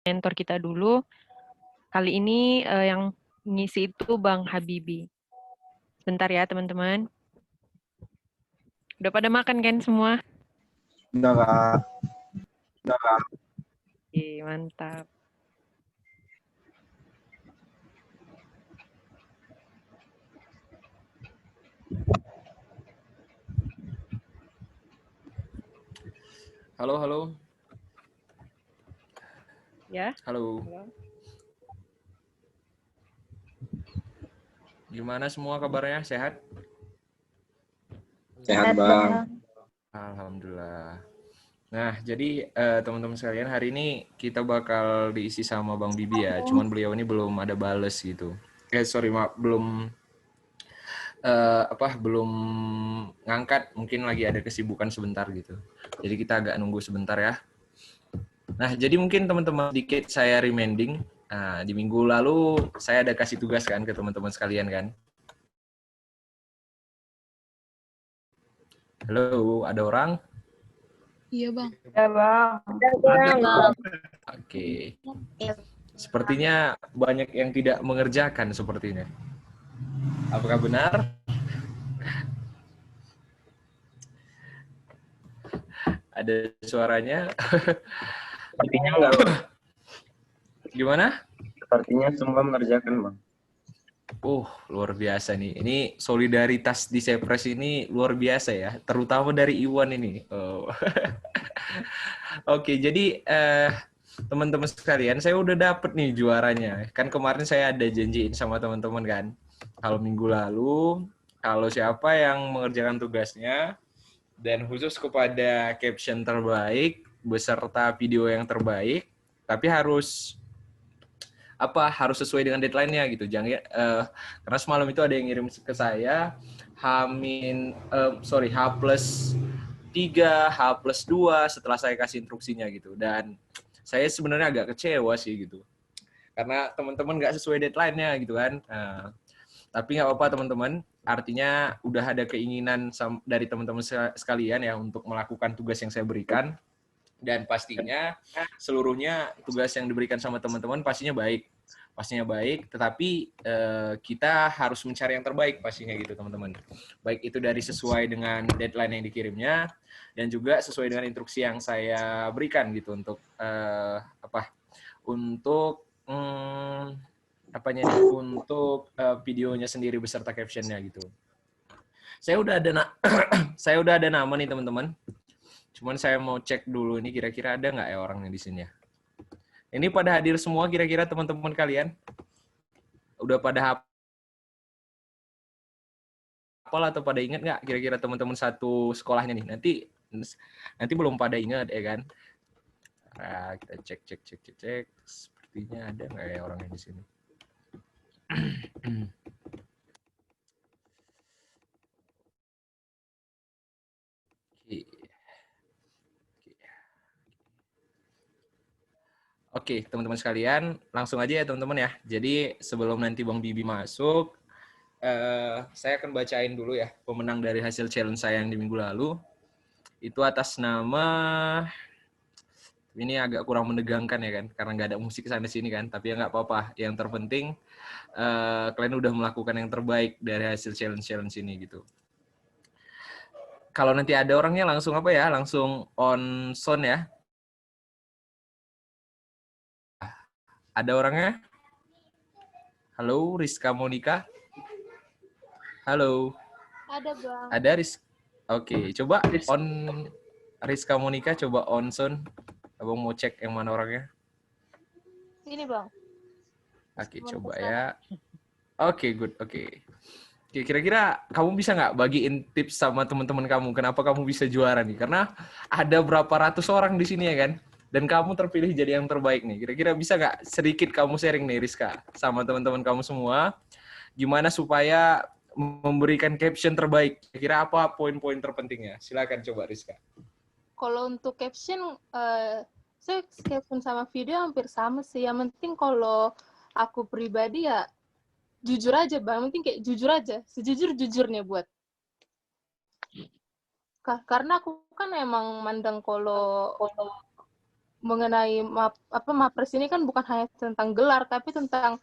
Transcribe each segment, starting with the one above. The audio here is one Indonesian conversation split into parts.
mentor kita dulu. Kali ini yang ngisi itu Bang Habibi. Sebentar ya teman-teman. Udah pada makan kan semua? Udah, Kak. Oke, mantap. Halo. Ya. Halo. Gimana semua kabarnya? Sehat? Sehat, Bang. Alhamdulillah. Nah, jadi teman-teman sekalian, hari ini kita bakal diisi sama Bang Bibi ya. Cuman beliau ini belum ada bales gitu. Maaf, belum ngangkat. Mungkin lagi ada kesibukan sebentar gitu. Jadi kita agak nunggu sebentar ya. Nah, jadi mungkin teman-teman sedikit saya reminding. Nah, di minggu lalu saya ada kasih tugas kan ke teman-teman sekalian kan. Halo, ada orang? Iya, Bang. Ya, Bang. Ada, Bang. Oke. Sepertinya banyak yang tidak mengerjakan sepertinya. Apakah benar? Ada suaranya? Sepertinya enggak, Bang. Gimana? Sepertinya semua mengerjakan, Bang. Luar biasa nih. Ini solidaritas di Sepres ini luar biasa ya. Terutama dari Iwan ini. Oke, jadi teman-teman sekalian, saya udah dapet nih juaranya. Kan kemarin saya ada janjiin sama teman-teman kan. Kalau minggu lalu, kalau siapa yang mengerjakan tugasnya, dan khusus kepada caption terbaik, beserta video yang terbaik, tapi harus sesuai dengan deadline-nya gitu. Jangan karena semalam itu ada yang ngirim ke saya H+3, H+2 setelah saya kasih instruksinya gitu. Dan saya sebenarnya agak kecewa sih gitu. Karena teman-teman nggak sesuai deadline-nya gitu kan. Tapi nggak apa-apa teman-teman. Artinya udah ada keinginan dari teman-teman sekalian ya untuk melakukan tugas yang saya berikan. Dan pastinya seluruhnya tugas yang diberikan sama teman-teman pastinya baik, tetapi kita harus mencari yang terbaik pastinya gitu teman-teman. Baik itu dari sesuai dengan deadline yang dikirimnya dan juga sesuai dengan instruksi yang saya berikan gitu untuk videonya sendiri beserta captionnya gitu. Saya udah ada nama nih teman-teman. Cuman saya mau cek dulu ini kira-kira ada nggak ya orangnya di sini ya. Ini pada hadir semua kira-kira teman-teman kalian? Udah pada hafal atau pada ingat nggak kira-kira teman-teman satu sekolahnya nih? Nanti belum pada ingat ya kan? Nah, kita cek. Sepertinya ada nggak ya orangnya di sini? Oke, teman-teman sekalian, langsung aja ya teman-teman ya. Jadi sebelum nanti Bang Bibi masuk, saya akan bacain dulu ya pemenang dari hasil challenge saya yang di minggu lalu. Itu atas nama, ini agak kurang menegangkan ya kan, karena nggak ada musik sana sini kan. Tapi ya nggak apa-apa. Yang terpenting kalian udah melakukan yang terbaik dari hasil challenge ini gitu. Kalau nanti ada orangnya langsung langsung on sound ya. Ada orangnya? Halo, Rizka Monika. Halo. Ada, Bang. Ada Rizka. Oke, coba on Rizka Monika, coba on sound. Abang mau cek yang mana orangnya. Sini, Bang. Oke, coba ya. Oke, good. Oke, kira-kira kamu bisa nggak bagiin tips sama teman-teman kamu? Kenapa kamu bisa juara nih? Karena ada berapa ratus orang di sini ya kan? Dan kamu terpilih jadi yang terbaik nih. Kira-kira bisa nggak sedikit kamu sharing nih, Rizka, sama teman-teman kamu semua, gimana supaya memberikan caption terbaik? Kira-kira apa poin-poin terpentingnya? Silakan coba, Rizka. Kalau untuk caption, saya caption sama video hampir sama sih. Yang penting kalau aku pribadi ya jujur aja, Bang. Penting kayak jujur aja, sejujur-jujurnya buat. Karena aku kan emang mandang kalau mengenai Mapres ini kan bukan hanya tentang gelar, tapi tentang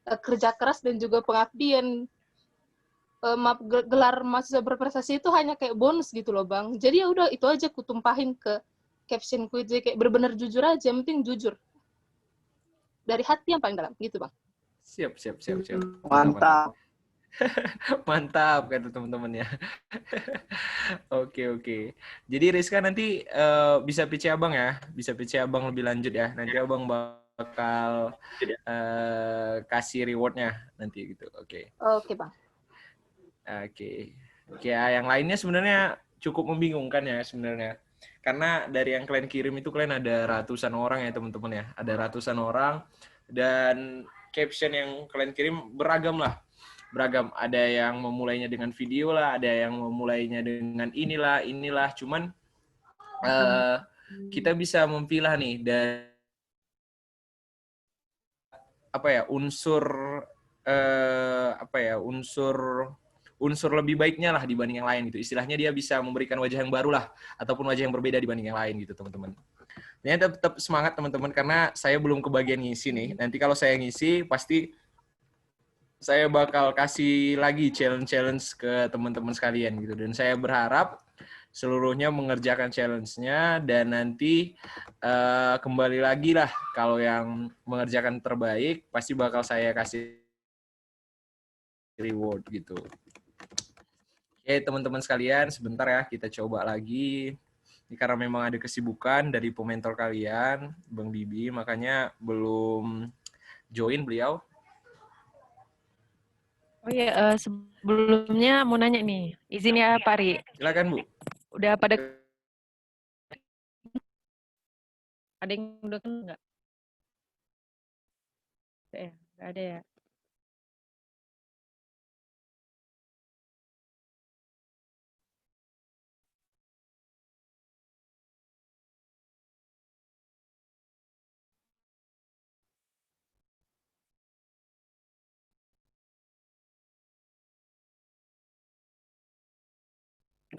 kerja keras dan juga pengabdian. Gelar mahasiswa berprestasi itu hanya kayak bonus gitu loh Bang. Jadi ya udah itu aja kutumpahin ke captionku, jadi kayak benar-benar jujur aja, yang penting jujur dari hati yang paling dalam gitu Bang. Siap. Mantap. Mantap kata teman-teman ya. Oke. Jadi Rizka nanti bisa PC abang ya, bisa PC abang lebih lanjut ya. Nanti abang bakal kasih rewardnya nanti gitu. Oke. Oke Bang. Oke ya, yang lainnya sebenarnya cukup membingungkan ya sebenarnya. Karena dari yang kalian kirim itu kalian ada ratusan orang ya teman-teman ya. Ada ratusan orang dan caption yang kalian kirim beragam lah. Beragam. Ada yang memulainya dengan video lah, ada yang memulainya dengan inilah. Cuman kita bisa memilah nih dari unsur lebih baiknya lah dibanding yang lain gitu. Istilahnya dia bisa memberikan wajah yang baru lah ataupun wajah yang berbeda dibanding yang lain gitu, teman-teman. Ini tetap semangat teman-teman karena saya belum kebagian ngisi nih. Nanti kalau saya ngisi pasti saya bakal kasih lagi challenge ke teman-teman sekalian gitu. Dan saya berharap seluruhnya mengerjakan challenge-nya dan nanti kembali lagi lah kalau yang mengerjakan terbaik pasti bakal saya kasih reward gitu. Oke teman-teman sekalian, sebentar ya kita coba lagi. Ini karena memang ada kesibukan dari pementor kalian, Bang Bibi, makanya belum join beliau. Oh iya, sebelumnya mau nanya nih. Izin ya, Pak Ri. Silakan Bu. Udah pada ada yang udah kan nggak? Nggak ada ya.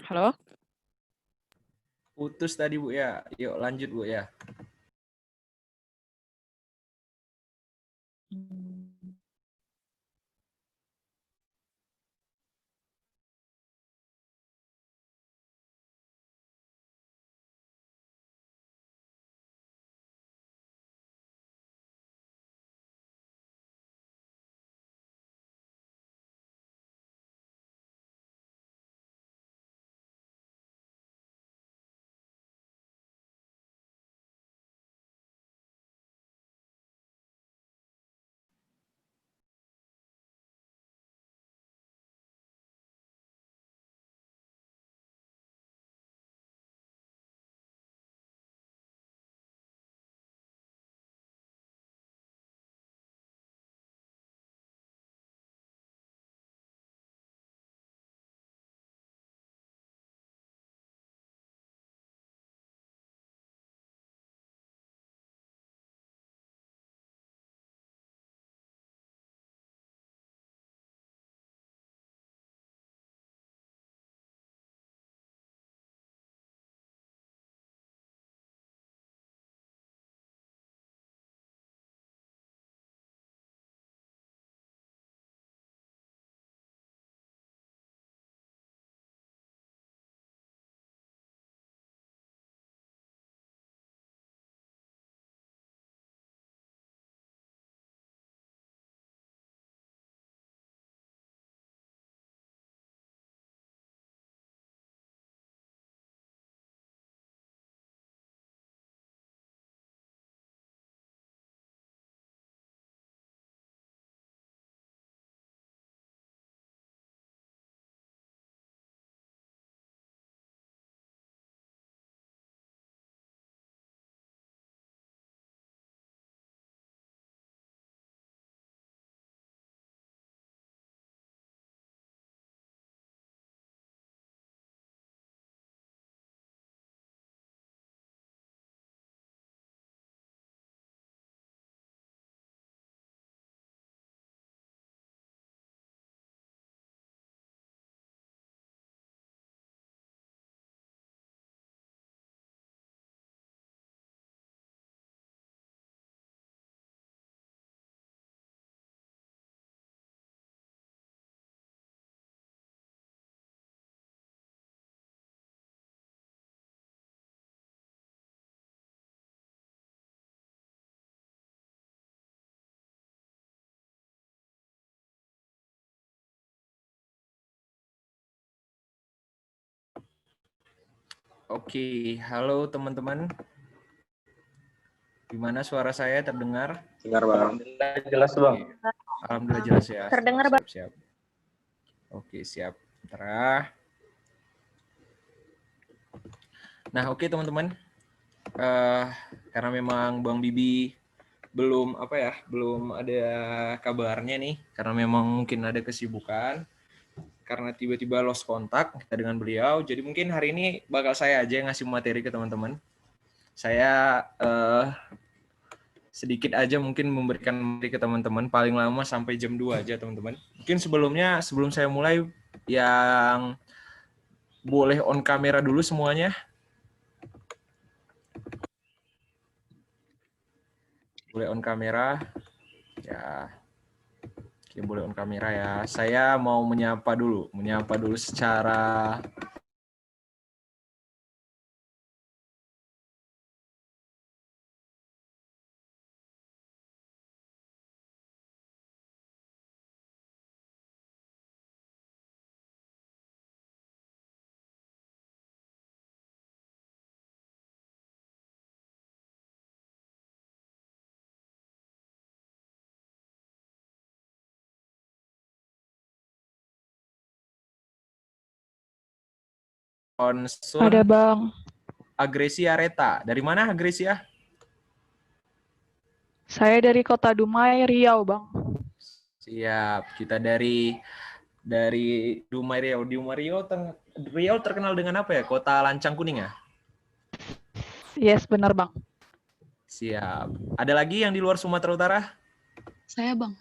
Halo? Putus tadi Bu ya. Yuk lanjut Bu ya. Oke, halo teman-teman. Gimana suara saya terdengar? Dengar Bang. Alhamdulillah jelas Bang. Alhamdulillah jelas ya. Terdengar, Siap, siap. Oke, siap. Bentar. Nah, oke teman-teman. Karena memang Bang Bibi belum belum ada kabarnya nih, karena memang mungkin ada kesibukan, karena tiba-tiba lost kontak kita dengan beliau. Jadi mungkin hari ini bakal saya aja yang ngasih materi ke teman-teman. Saya sedikit aja mungkin memberikan materi ke teman-teman, paling lama sampai jam 2 aja teman-teman. Mungkin sebelum saya mulai, yang boleh on kamera dulu semuanya. Boleh on kamera. Ya. Oke, boleh on kamera ya. Saya mau menyapa dulu secara Konsul Ada Bang. Agresia Reta. Dari mana Agresia? Saya dari Kota Dumai, Riau, Bang. Siap. Kita dari Dumai Riau. Riau terkenal dengan apa ya? Kota Lancang Kuning ya? Yes, benar, Bang. Siap. Ada lagi yang di luar Sumatera Utara? Saya Bang,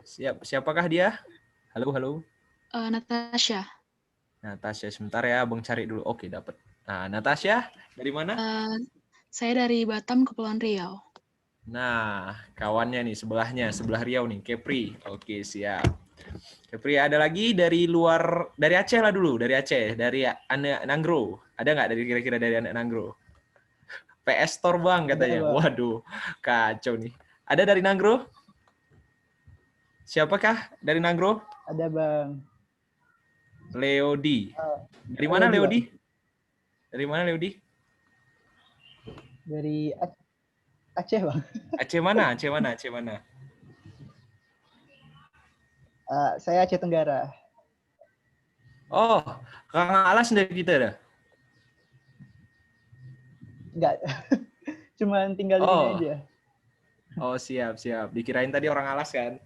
Siap. Siapakah dia? Halo, halo. Natasha. Natasha, sebentar ya, Abang cari dulu. Oke, dapat. Nah, Natasha, dari mana? Saya dari Batam, Kepulauan Riau. Nah, kawannya nih, sebelah Riau nih, Kepri. Oke, siap. Kepri, ada lagi dari Aceh lah dulu, dari Aceh, dari anak Nanggro. Ada nggak kira-kira dari anak Nanggro? PS Store Bang katanya. Waduh, kacau nih. Ada dari Nanggro? Siapakah dari Nanggro? Ada Bang. Leodi. Dari mana Leodi? Dari mana Leodi? Dari Aceh Bang. Aceh mana? Aceh mana? Saya Aceh Tenggara. Oh, Kang Alas dari kita dah. Enggak. Cuman tinggal di sini aja. Oh, siap. Dikirain tadi orang Alas kan.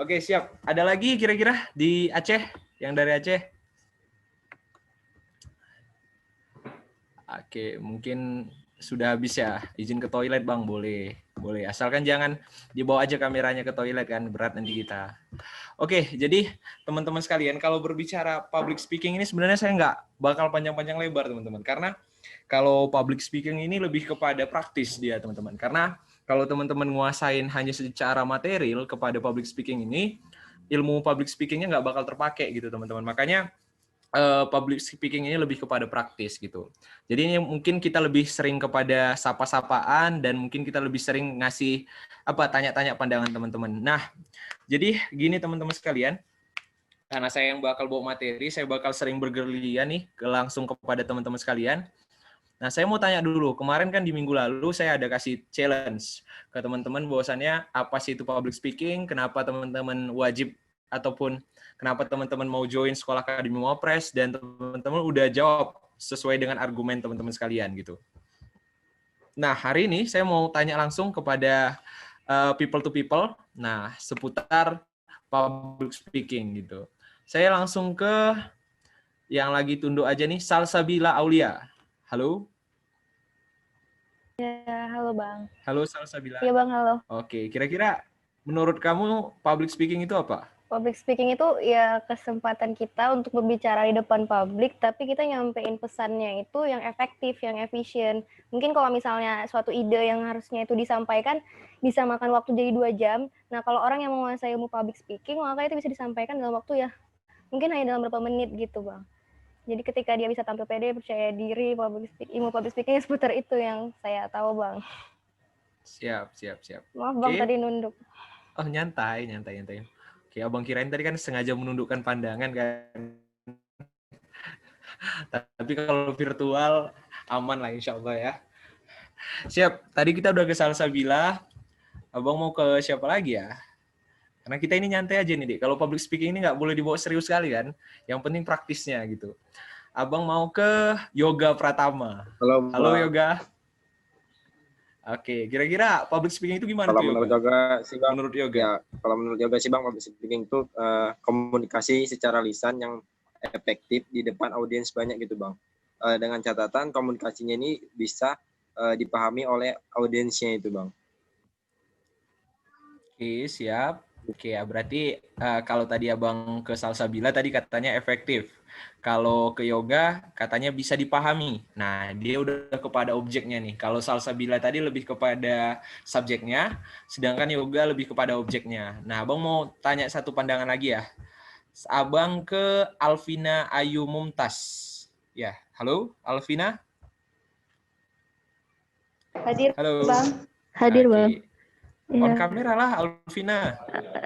Oke, siap. Ada lagi kira-kira di Aceh? Yang dari Aceh? Oke, mungkin sudah habis ya. Izin ke toilet, Bang, boleh. Asalkan jangan dibawa aja kameranya ke toilet kan, berat nanti kita. Oke, jadi teman-teman sekalian, kalau berbicara public speaking ini sebenarnya saya nggak bakal panjang-panjang lebar, teman-teman. Karena kalau public speaking ini lebih kepada praktis dia, teman-teman. Karena kalau teman-teman nguasain hanya secara material kepada public speaking ini, ilmu public speakingnya nggak bakal terpakai gitu, teman-teman. Makanya public speaking ini lebih kepada praktis gitu. Jadi ini mungkin kita lebih sering kepada sapa-sapaan dan mungkin kita lebih sering ngasih tanya-tanya pandangan teman-teman. Nah, jadi gini teman-teman sekalian, karena saya yang bakal bawa materi, saya bakal sering bergerilya nih langsung kepada teman-teman sekalian. Nah, saya mau tanya dulu, kemarin kan di minggu lalu saya ada kasih challenge ke teman-teman bahwasannya apa sih itu public speaking, kenapa teman-teman wajib ataupun kenapa teman-teman mau join Sekolah Akademi Mawapres, dan teman-teman udah jawab sesuai dengan argumen teman-teman sekalian gitu. Nah, hari ini saya mau tanya langsung kepada people to people, nah seputar public speaking gitu. Saya langsung ke yang lagi tunduk aja nih, Salsabila Aulia. Halo. Ya, halo Bang. Halo Salsabila. Iya Bang, halo. Oke, kira-kira menurut kamu public speaking itu apa? Public speaking itu ya kesempatan kita untuk berbicara di depan publik, tapi kita nyampein pesannya itu yang efektif, yang efisien. Mungkin kalau misalnya suatu ide yang harusnya itu disampaikan, bisa makan waktu jadi 2 jam. Nah, kalau orang yang menguasai ilmu public speaking, maka itu bisa disampaikan dalam waktu ya, mungkin hanya dalam beberapa menit gitu Bang. Jadi ketika dia bisa tampil pede, percaya diri, ilmu public speaking seputar itu yang saya tahu Bang. Siap. Maaf Bang, tadi nunduk. Oh, nyantai. Oke, Abang kirain tadi kan sengaja menundukkan pandangan kan. Tapi kalau virtual aman lah insya Allah ya. Siap, tadi kita udah ke Salsabila. Abang mau ke siapa lagi ya? Karena kita ini nyantai aja nih, Dik. Kalau public speaking ini nggak boleh dibawa serius sekali kan. Yang penting praktisnya gitu. Abang mau ke Yoga Pratama. Halo Yoga. Oke, kira-kira public speaking itu gimana Kalau tuh, menurut Yoga? Yoga sih Bang, Menurut Yoga? ya kalau menurut Yoga sih Bang, public speaking itu komunikasi secara lisan yang efektif di depan audiens banyak gitu Bang. Dengan catatan komunikasinya ini bisa dipahami oleh audiensnya itu Bang. Oke, siap. Oke ya, berarti kalau tadi Abang ke Salsabila tadi katanya efektif. Kalau ke Yoga katanya bisa dipahami. Nah, dia udah kepada objeknya nih. Kalau Salsabila tadi lebih kepada subjeknya, sedangkan Yoga lebih kepada objeknya. Nah, Abang mau tanya satu pandangan lagi ya. Abang ke Alvina Ayu Mumtaz. Ya, halo Alvina. Hadir, Halo. Bang. Hadir, Oke. Bang. On Ya. kamera lah, Alvina.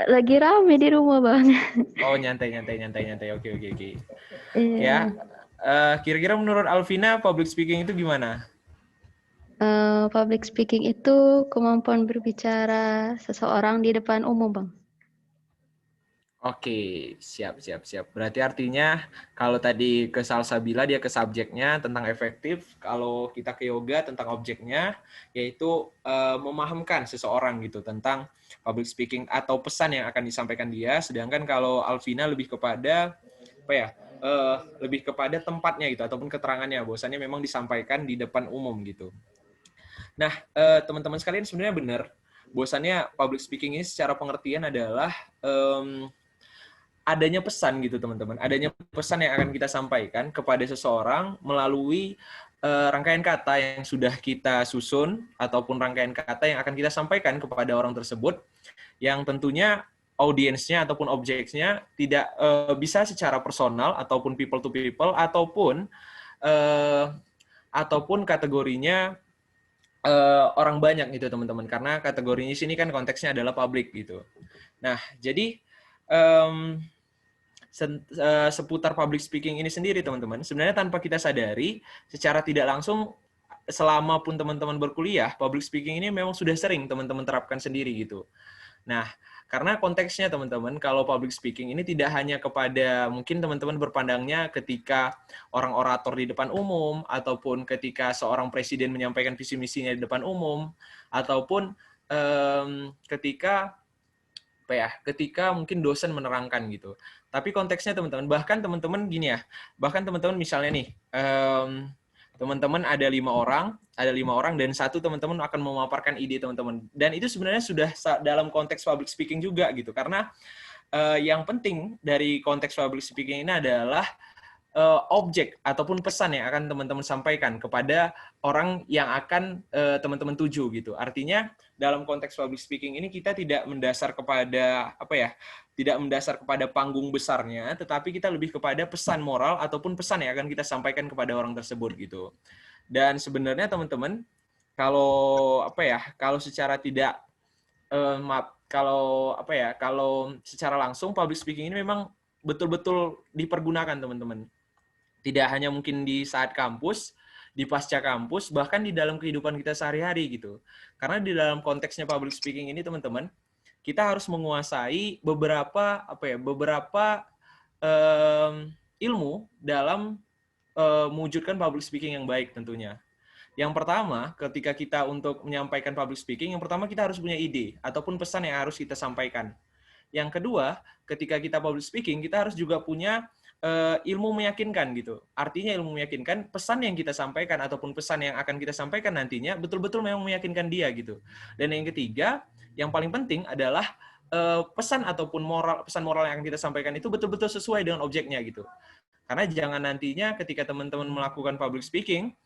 Lagi rame di rumah, Bang. Oh, nyantai. Oke. Iya. Ya, kira-kira menurut Alvina, public speaking itu gimana? Public speaking itu kemampuan berbicara seseorang di depan umum, Bang. Oke, siap. Berarti artinya kalau tadi ke Salsabila dia ke subjeknya tentang efektif, kalau kita ke Yoga tentang objeknya, yaitu memahamkan seseorang gitu tentang public speaking atau pesan yang akan disampaikan dia. Sedangkan kalau Alvina lebih kepada apa ya? Lebih kepada tempatnya gitu ataupun keterangannya, bahwasannya memang disampaikan di depan umum gitu. Nah, teman-teman sekalian sebenarnya benar, bahwasannya public speaking ini secara pengertian adalah adanya pesan gitu teman-teman, adanya pesan yang akan kita sampaikan kepada seseorang melalui rangkaian kata yang sudah kita susun ataupun rangkaian kata yang akan kita sampaikan kepada orang tersebut, yang tentunya audiensnya ataupun objeknya tidak bisa secara personal ataupun people to people ataupun kategorinya orang banyak gitu teman-teman, karena kategorinya sini kan konteksnya adalah publik gitu. Nah, jadi seputar public speaking ini sendiri teman-teman, sebenarnya tanpa kita sadari, secara tidak langsung selama pun teman-teman berkuliah, public speaking ini memang sudah sering teman-teman terapkan sendiri gitu. Nah, karena konteksnya teman-teman, kalau public speaking ini tidak hanya kepada, mungkin teman-teman berpandangnya ketika orang orator di depan umum, ataupun ketika seorang presiden menyampaikan visi misinya di depan umum, ataupun ketika mungkin dosen menerangkan gitu. Tapi konteksnya teman-teman, bahkan teman-teman gini ya, bahkan teman-teman misalnya nih, teman-teman ada 5 orang dan satu teman-teman akan memaparkan ide teman-teman. Dan itu sebenarnya sudah dalam konteks public speaking juga gitu, karena yang penting dari konteks public speaking ini adalah objek ataupun pesan yang akan teman-teman sampaikan kepada orang yang akan teman-teman tuju gitu. Artinya dalam konteks public speaking ini kita tidak mendasar kepada tidak mendasar kepada panggung besarnya, tetapi kita lebih kepada pesan moral ataupun pesan yang akan kita sampaikan kepada orang tersebut gitu. Dan sebenarnya teman-teman kalau secara tidak kalau secara langsung public speaking ini memang betul-betul dipergunakan teman-teman. Tidak hanya mungkin di saat kampus, di pasca kampus, bahkan di dalam kehidupan kita sehari-hari gitu. Karena di dalam konteksnya public speaking ini teman-teman, kita harus menguasai beberapa ilmu dalam mewujudkan public speaking yang baik tentunya. Yang pertama, ketika kita untuk menyampaikan public speaking, yang pertama kita harus punya ide ataupun pesan yang harus kita sampaikan. Yang kedua, ketika kita public speaking, kita harus juga punya ilmu meyakinkan gitu. Artinya ilmu meyakinkan, pesan yang kita sampaikan ataupun pesan yang akan kita sampaikan nantinya betul-betul memang meyakinkan dia gitu. Dan yang ketiga, yang paling penting adalah pesan ataupun pesan moral yang akan kita sampaikan itu betul-betul sesuai dengan objeknya gitu. Karena jangan nantinya ketika teman-teman melakukan public speaking,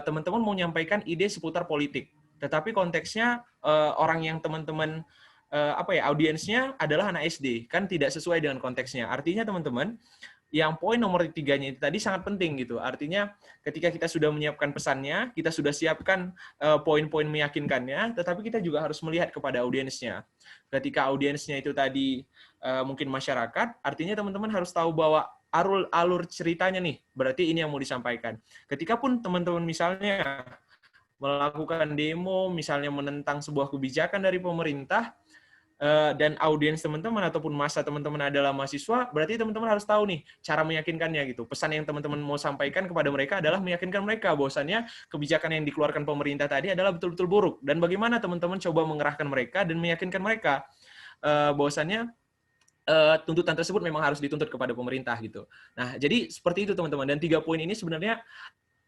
teman-teman mau menyampaikan ide seputar politik, tetapi konteksnya orang yang teman-teman audiensnya adalah anak SD, kan tidak sesuai dengan konteksnya. Artinya teman-teman, yang poin nomor 3-nya itu tadi sangat penting gitu. Artinya ketika kita sudah menyiapkan pesannya, kita sudah siapkan poin-poin meyakinkannya, tetapi kita juga harus melihat kepada audiensnya. Ketika audiensnya itu tadi mungkin masyarakat, artinya teman-teman harus tahu bahwa alur ceritanya nih, berarti ini yang mau disampaikan. Ketika pun teman-teman misalnya melakukan demo, misalnya menentang sebuah kebijakan dari pemerintah, dan audiens teman-teman ataupun masa teman-teman adalah mahasiswa, berarti teman-teman harus tahu nih cara meyakinkannya gitu. Pesan yang teman-teman mau sampaikan kepada mereka adalah meyakinkan mereka bahwasannya kebijakan yang dikeluarkan pemerintah tadi adalah betul-betul buruk. Dan bagaimana teman-teman coba mengerahkan mereka dan meyakinkan mereka bahwasannya tuntutan tersebut memang harus dituntut kepada pemerintah gitu. Nah, jadi seperti itu teman-teman. Dan 3 poin ini sebenarnya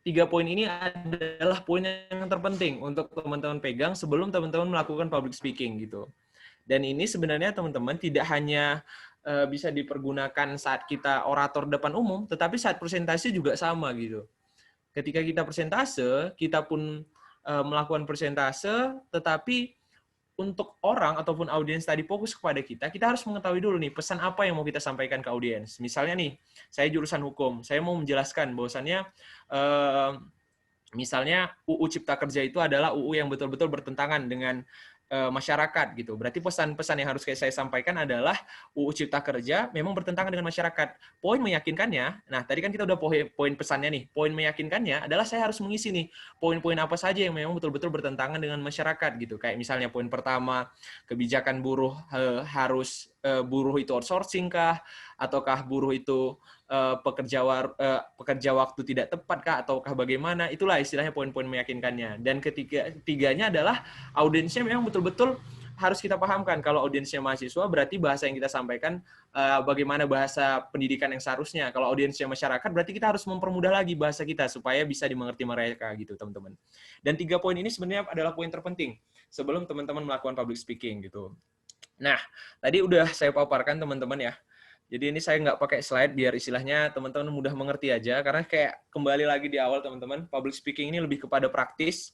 3 poin ini adalah poin yang terpenting untuk teman-teman pegang sebelum teman-teman melakukan public speaking gitu. Dan ini sebenarnya teman-teman tidak hanya bisa dipergunakan saat kita orator depan umum, tetapi saat presentasi juga sama gitu. Ketika kita presentase, kita pun melakukan presentase, tetapi untuk orang ataupun audiens tadi fokus kepada kita, kita harus mengetahui dulu nih pesan apa yang mau kita sampaikan ke audiens. Misalnya nih, saya jurusan hukum, saya mau menjelaskan bahwasannya misalnya UU Cipta Kerja itu adalah UU yang betul-betul bertentangan dengan masyarakat gitu. Berarti pesan-pesan yang harus saya sampaikan adalah UU Cipta Kerja memang bertentangan dengan masyarakat. Poin meyakinkannya, nah tadi kan kita udah poin pesannya nih. Poin meyakinkannya adalah saya harus mengisi nih poin-poin apa saja yang memang betul-betul bertentangan dengan masyarakat gitu. Kayak misalnya poin pertama, kebijakan buruh harus buruh itu outsourcing kah, ataukah buruh itu pekerja waktu tidak tepat kah, ataukah bagaimana? Itulah istilahnya poin-poin meyakinkannya. Dan ketiganya adalah audiensnya memang betul-betul harus kita pahamkan. Kalau audiensnya mahasiswa, berarti bahasa yang kita sampaikan bagaimana bahasa pendidikan yang seharusnya. Kalau audiensnya masyarakat, berarti kita harus mempermudah lagi bahasa kita supaya bisa dimengerti mereka gitu, teman-teman. Dan 3 poin ini sebenarnya adalah poin terpenting sebelum teman-teman melakukan public speaking gitu. Nah, tadi udah saya paparkan teman-teman ya. Jadi ini saya nggak pakai slide biar istilahnya teman-teman mudah mengerti aja. Karena kayak kembali lagi di awal teman-teman, public speaking ini lebih kepada praktis,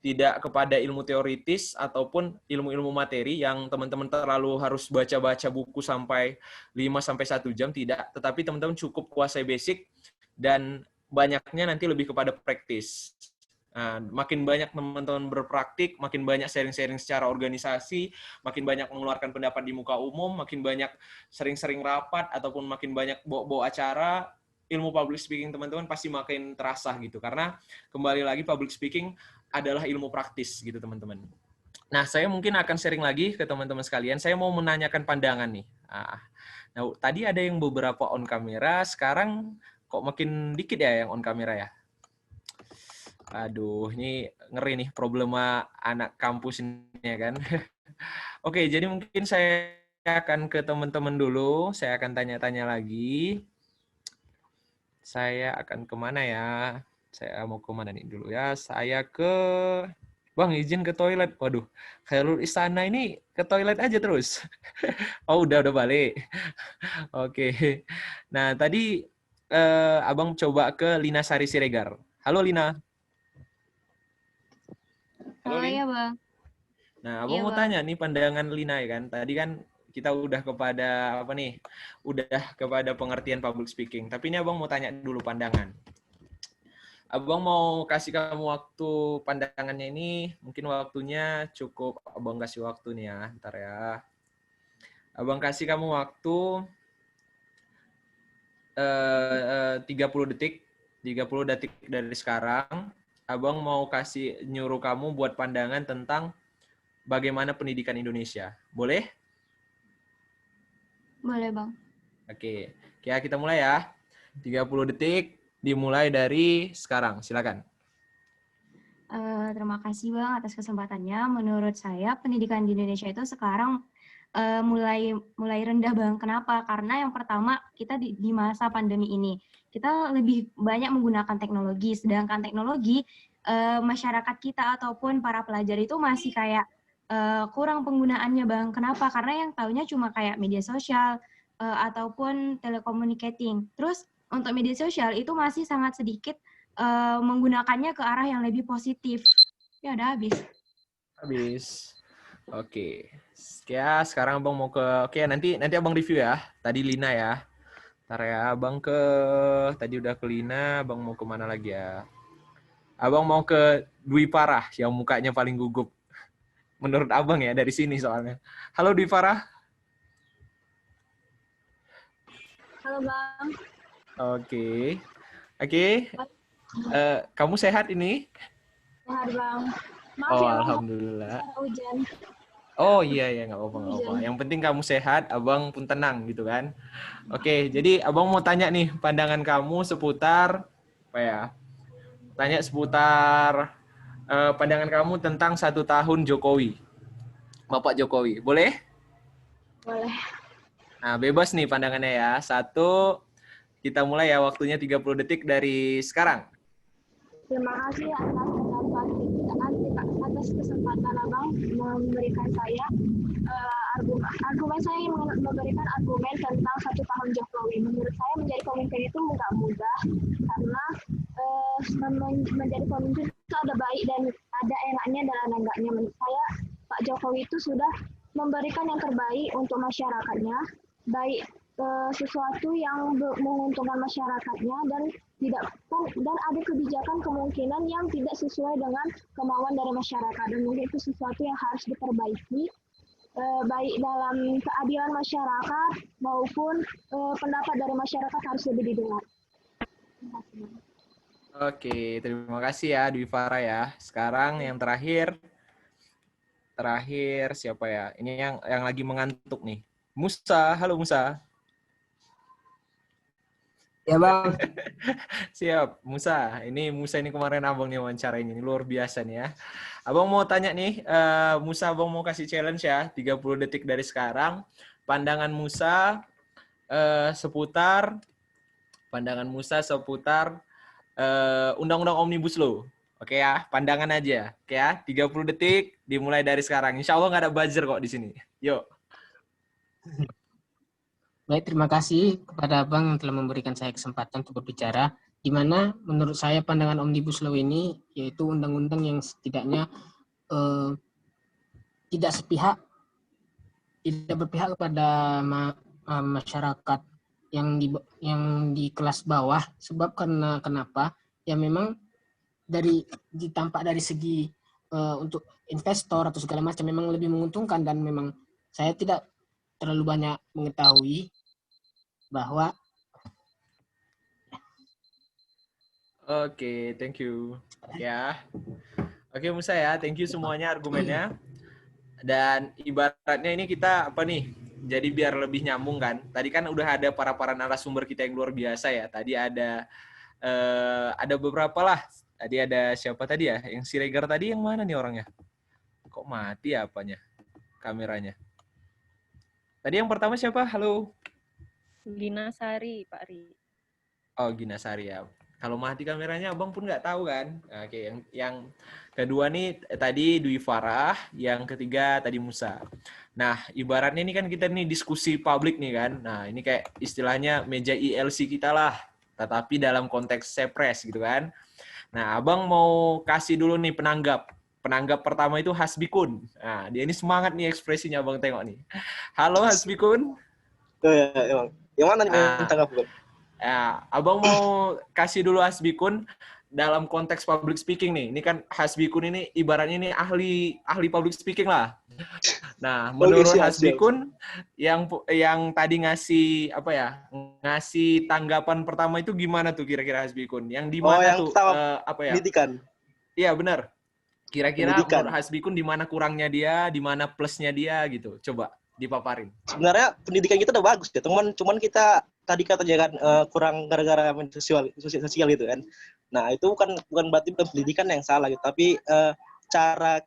tidak kepada ilmu teoritis ataupun ilmu-ilmu materi yang teman-teman terlalu harus baca-baca buku sampai 5-1 jam, tidak. Tetapi teman-teman cukup kuasai basic dan banyaknya nanti lebih kepada praktis. Nah, makin banyak teman-teman berpraktik, makin banyak sharing-sharing secara organisasi, makin banyak mengeluarkan pendapat di muka umum, makin banyak sering-sering rapat, ataupun makin banyak bawa acara, ilmu public speaking teman-teman pasti makin terasa gitu. Karena kembali lagi public speaking adalah ilmu praktis gitu teman-teman. Nah, saya mungkin akan sharing lagi ke teman-teman sekalian. Saya mau menanyakan pandangan nih. Nah, tadi ada yang beberapa on kamera, sekarang kok makin dikit ya yang on kamera ya? Aduh, ini ngeri nih problema anak kampus ini ya kan. Oke, jadi mungkin saya akan ke teman-teman dulu. Saya akan tanya-tanya lagi. Saya akan kemana ya? Saya mau kemana nih dulu ya? Saya ke... Bang, izin ke toilet. Waduh, Khairul Istana ini ke toilet aja terus. Oh, udah balik. Oke. Nah, tadi Abang coba ke Lina Sari Siregar. Halo, Lina. Halo ya Bang. Nah, Abang mau tanya nih pandangan Lina ya kan. Tadi kan kita udah kepada apa nih? Udah kepada pengertian public speaking. Tapi ini Abang mau tanya dulu pandangan. Abang mau kasih kamu waktu pandangannya ini. Mungkin waktunya cukup. Abang kasih waktu nih ya. Ntar ya. Abang kasih kamu waktu 30 detik. 30 detik dari sekarang. Abang mau kasih nyuruh kamu buat pandangan tentang bagaimana pendidikan Indonesia. Boleh? Boleh, Bang. Oke. Kita mulai ya. 30 detik dimulai dari sekarang. Silakan. Terima kasih, Bang, atas kesempatannya. Menurut saya, pendidikan di Indonesia itu sekarang mulai rendah, Bang. Kenapa? Karena yang pertama, kita di masa pandemi ini, kita lebih banyak menggunakan teknologi, sedangkan teknologi masyarakat kita ataupun para pelajar itu masih kayak kurang penggunaannya, Bang. Kenapa? Karena yang taunya cuma kayak media sosial ataupun telecommunicating. Terus untuk media sosial itu masih sangat sedikit menggunakannya ke arah yang lebih positif. Ya udah habis. Habis. Oke. Ya, sekarang Abang mau ke nanti Abang review ya. Tadi Lina ya. Ntar ya, Abang tadi udah ke Lina, Abang mau kemana lagi ya? Abang mau ke Dwi Farah yang mukanya paling gugup. Menurut Abang ya, dari sini soalnya. Halo Dwi Farah. Halo Bang. Oke. Kamu sehat ini? Sehat Bang. Maaf Oh, ya Bang, alhamdulillah. hujan. Oh iya nggak apa-apa. Yang penting kamu sehat, abang pun tenang gitu kan. Oke, jadi abang mau tanya nih pandangan kamu seputar apa ya? Tanya seputar pandangan kamu tentang 1 tahun Jokowi, Bapak Jokowi. Boleh? Boleh. Nah, bebas nih pandangannya ya. 1, kita mulai ya, waktunya 30 detik dari sekarang. Terima kasih atas kesempatan Abang memberikan saya argumen saya ingin memberikan argumen tentang 1 tahun Jokowi. Menurut saya menjadi pemimpin itu nggak mudah karena menjadi pemimpin itu ada baik dan ada enaknya dan enggaknya. Menurut saya Pak Jokowi itu sudah memberikan yang terbaik untuk masyarakatnya, baik sesuatu yang menguntungkan masyarakatnya dan ada kebijakan kemungkinan yang tidak sesuai dengan kemauan dari masyarakat, dan mungkin itu sesuatu yang harus diperbaiki baik dalam keadilan masyarakat maupun pendapat dari masyarakat harus lebih didengar. Oke, terima kasih ya Dwi Farah ya. Sekarang yang terakhir siapa ya? Ini yang lagi mengantuk nih. Musa, halo Musa. Ya Bang. Siap, Musa. Ini kemarin abang nih wawancara ini luar biasa nih ya. Abang mau tanya nih, Musa, abang mau kasih challenge ya, 30 detik dari sekarang. Pandangan Musa seputar Undang-Undang Omnibus Law. Oke ya, pandangan aja. Oke ya, 30 detik dimulai dari sekarang. Insya Allah nggak ada buzzer kok di sini. Yuk. Baik, terima kasih kepada Abang yang telah memberikan saya kesempatan untuk berbicara, di mana menurut saya pandangan Omnibus Law ini yaitu undang-undang yang setidaknya tidak berpihak kepada masyarakat yang di kelas bawah. Sebab kenapa? Ya memang ditampak dari segi untuk investor atau segala macam memang lebih menguntungkan, dan memang saya tidak terlalu banyak mengetahui bahwa. Oke, thank you. Ya. Oke, Musa ya, thank you semuanya argumennya. Dan ibaratnya ini kita apa nih? Jadi biar lebih nyambung kan. Tadi kan udah ada para narasumber kita yang luar biasa ya. Tadi ada beberapa lah. Tadi ada siapa tadi ya? Yang Siregar tadi yang mana nih orangnya? Kok mati ya apanya? Kameranya. Tadi yang pertama siapa? Halo. Gina Sari, Pak Ri. Oh, Gina Sari ya. Kalau mati kameranya abang pun nggak tahu kan. Oke, yang kedua nih tadi Dwi Farah, yang ketiga tadi Musa. Nah, ibaratnya ini kan kita nih diskusi publik nih kan. Nah, ini kayak istilahnya meja ILC kita lah, tetapi dalam konteks Sepres gitu kan. Nah, abang mau kasih dulu nih penanggap. Penanggap pertama itu Hasbikun. Nah, dia ini semangat nih ekspresinya abang tengok nih. Halo Hasbikun. Oh ya, emang. Yang mana nih penanggap Bang? Ya, abang mau kasih dulu Hasbikun dalam konteks public speaking nih. Ini kan Hasbikun ini ibaratnya ini ahli public speaking lah. Nah, menurut Hasbikun yang tadi ngasih apa ya? Ngasih tanggapan pertama itu gimana tuh kira-kira Hasbikun? Yang di mana tuh apa ya? Pendidikan. Iya, benar. Kira-kira menurut Hasbikun di mana kurangnya dia, di mana plusnya dia gitu. Coba dipaparin. Sebenarnya pendidikan kita udah bagus ya, cuman kita tadi katanya kan kurang gara-gara sosial itu kan. Nah, itu bukan berarti pendidikan yang salah gitu, tapi cara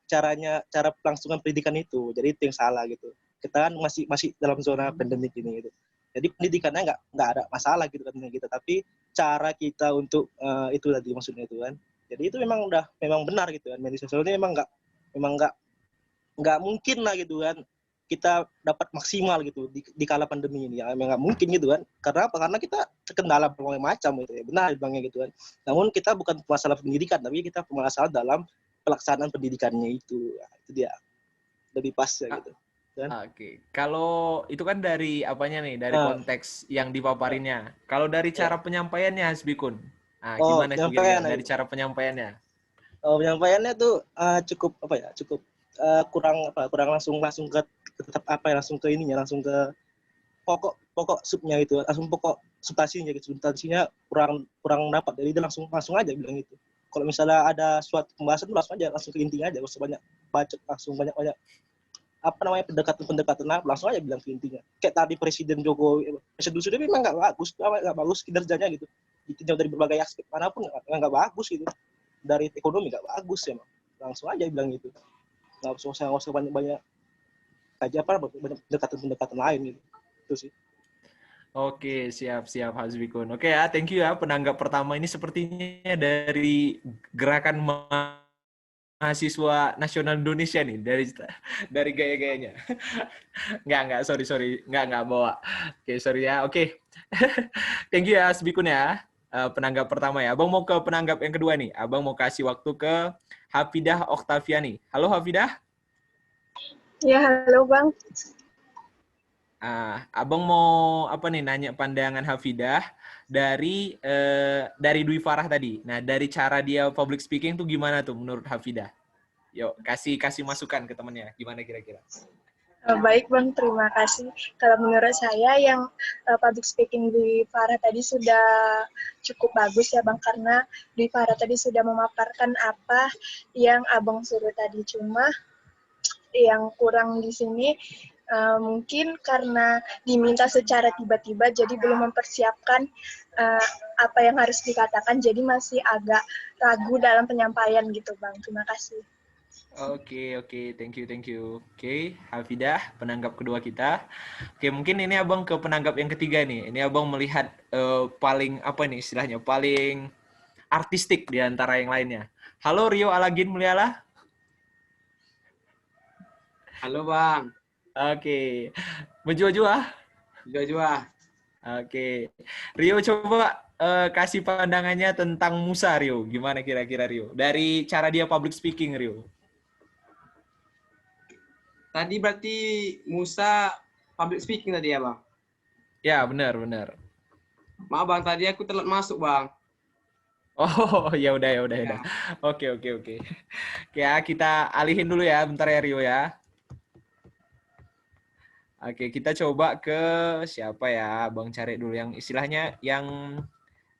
pelangsungan pendidikan itu. Jadi itu yang salah gitu. Kita kan masih dalam zona pandemik ini gitu. Jadi pendidikannya nggak ada masalah gitu kan kita, tapi cara kita untuk itu tadi maksudnya itu kan. Jadi itu memang benar gitu kan. Media sosial ini memang nggak mungkin lah gitu kan kita dapat maksimal gitu di kala pandemi ini, ya memang nggak mungkin gitu kan. Karena apa? Karena kita terkendala berbagai macam gitu ya, benar bilangnya gitu kan. Namun kita bukan masalah pendidikan, tapi kita masalah dalam pelaksanaan pendidikannya itu. Ya, itu dia lebih pas ya gitu kan. Oke. Kalau itu kan dari apanya nih, dari konteks yang dipaparinnya. Kalau dari cara penyampaiannya Hasbikun, gimana dari cara penyampaiannya? Penyampaiannya tuh cukup kurang langsung ke ininya, langsung ke pokok subnya gitu, langsung pokok substansinya gitu, substansinya kurang dapat, jadi dia langsung aja bilang gitu. Kalau misalnya ada suatu pembahasan langsung ke intinya aja, nggak usah banyak bacot, langsung banyak pendekatan langsung aja bilang ke intinya. Kayak tadi Presiden Jokowi, Presiden Jokowi memang nggak bagus kinerjanya gitu, ditinjau dari berbagai aspek manapun nggak bagus gitu, dari ekonomi nggak bagus ya, langsung aja bilang gitu, nggak usah banyak kayak banyak pendekatan lain gitu. Itu sih. Oke, siap Hasbikun. Oke ya, thank you ya penanggap pertama ini sepertinya dari gerakan mahasiswa nasional Indonesia nih, dari gaya-gayanya. Enggak, sorry. Enggak bawa. Oke, sorry ya. Oke. Thank you ya Hasbikun ya. Penanggap pertama ya. Abang mau ke penanggap yang kedua nih. Abang mau kasih waktu ke Hafidah Oktaviani. Halo Hafidah. Ya, halo Bang. Abang mau nanya pandangan Hafidah dari Dwi Farah tadi. Nah, dari cara dia public speaking tuh gimana tuh menurut Hafidah? Yuk, kasih masukan ke temennya. Gimana kira-kira? Baik Bang, terima kasih. Kalau menurut saya yang public speaking Dwi Farah tadi sudah cukup bagus ya Bang, karena Dwi Farah tadi sudah memaparkan apa yang Abang suruh tadi. Cuma yang kurang di sini mungkin karena diminta secara tiba-tiba, jadi belum mempersiapkan apa yang harus dikatakan, jadi masih agak ragu dalam penyampaian gitu Bang. Terima kasih. Oke, thank you. Oke, Hafidah, penanggap kedua kita. Oke, mungkin ini Abang ke penanggap yang ketiga nih. Ini Abang melihat paling istilahnya paling artistik di antara yang lainnya. Halo Rio Alagin Mulyala. Halo Bang. Oke. Menjua-jua? Menjua-jua. Oke. Rio coba kasih pandangannya tentang Musa, Rio. Gimana kira-kira Rio? Dari cara dia public speaking, Rio. Tadi berarti Musa public speaking tadi ya Bang? Ya, benar. Maaf Bang, tadi aku telat masuk Bang. Oh, ya udah. Oke. Ya, kita alihin dulu ya, bentar ya Rio ya. Oke, kita coba ke siapa ya? Abang cari dulu yang istilahnya yang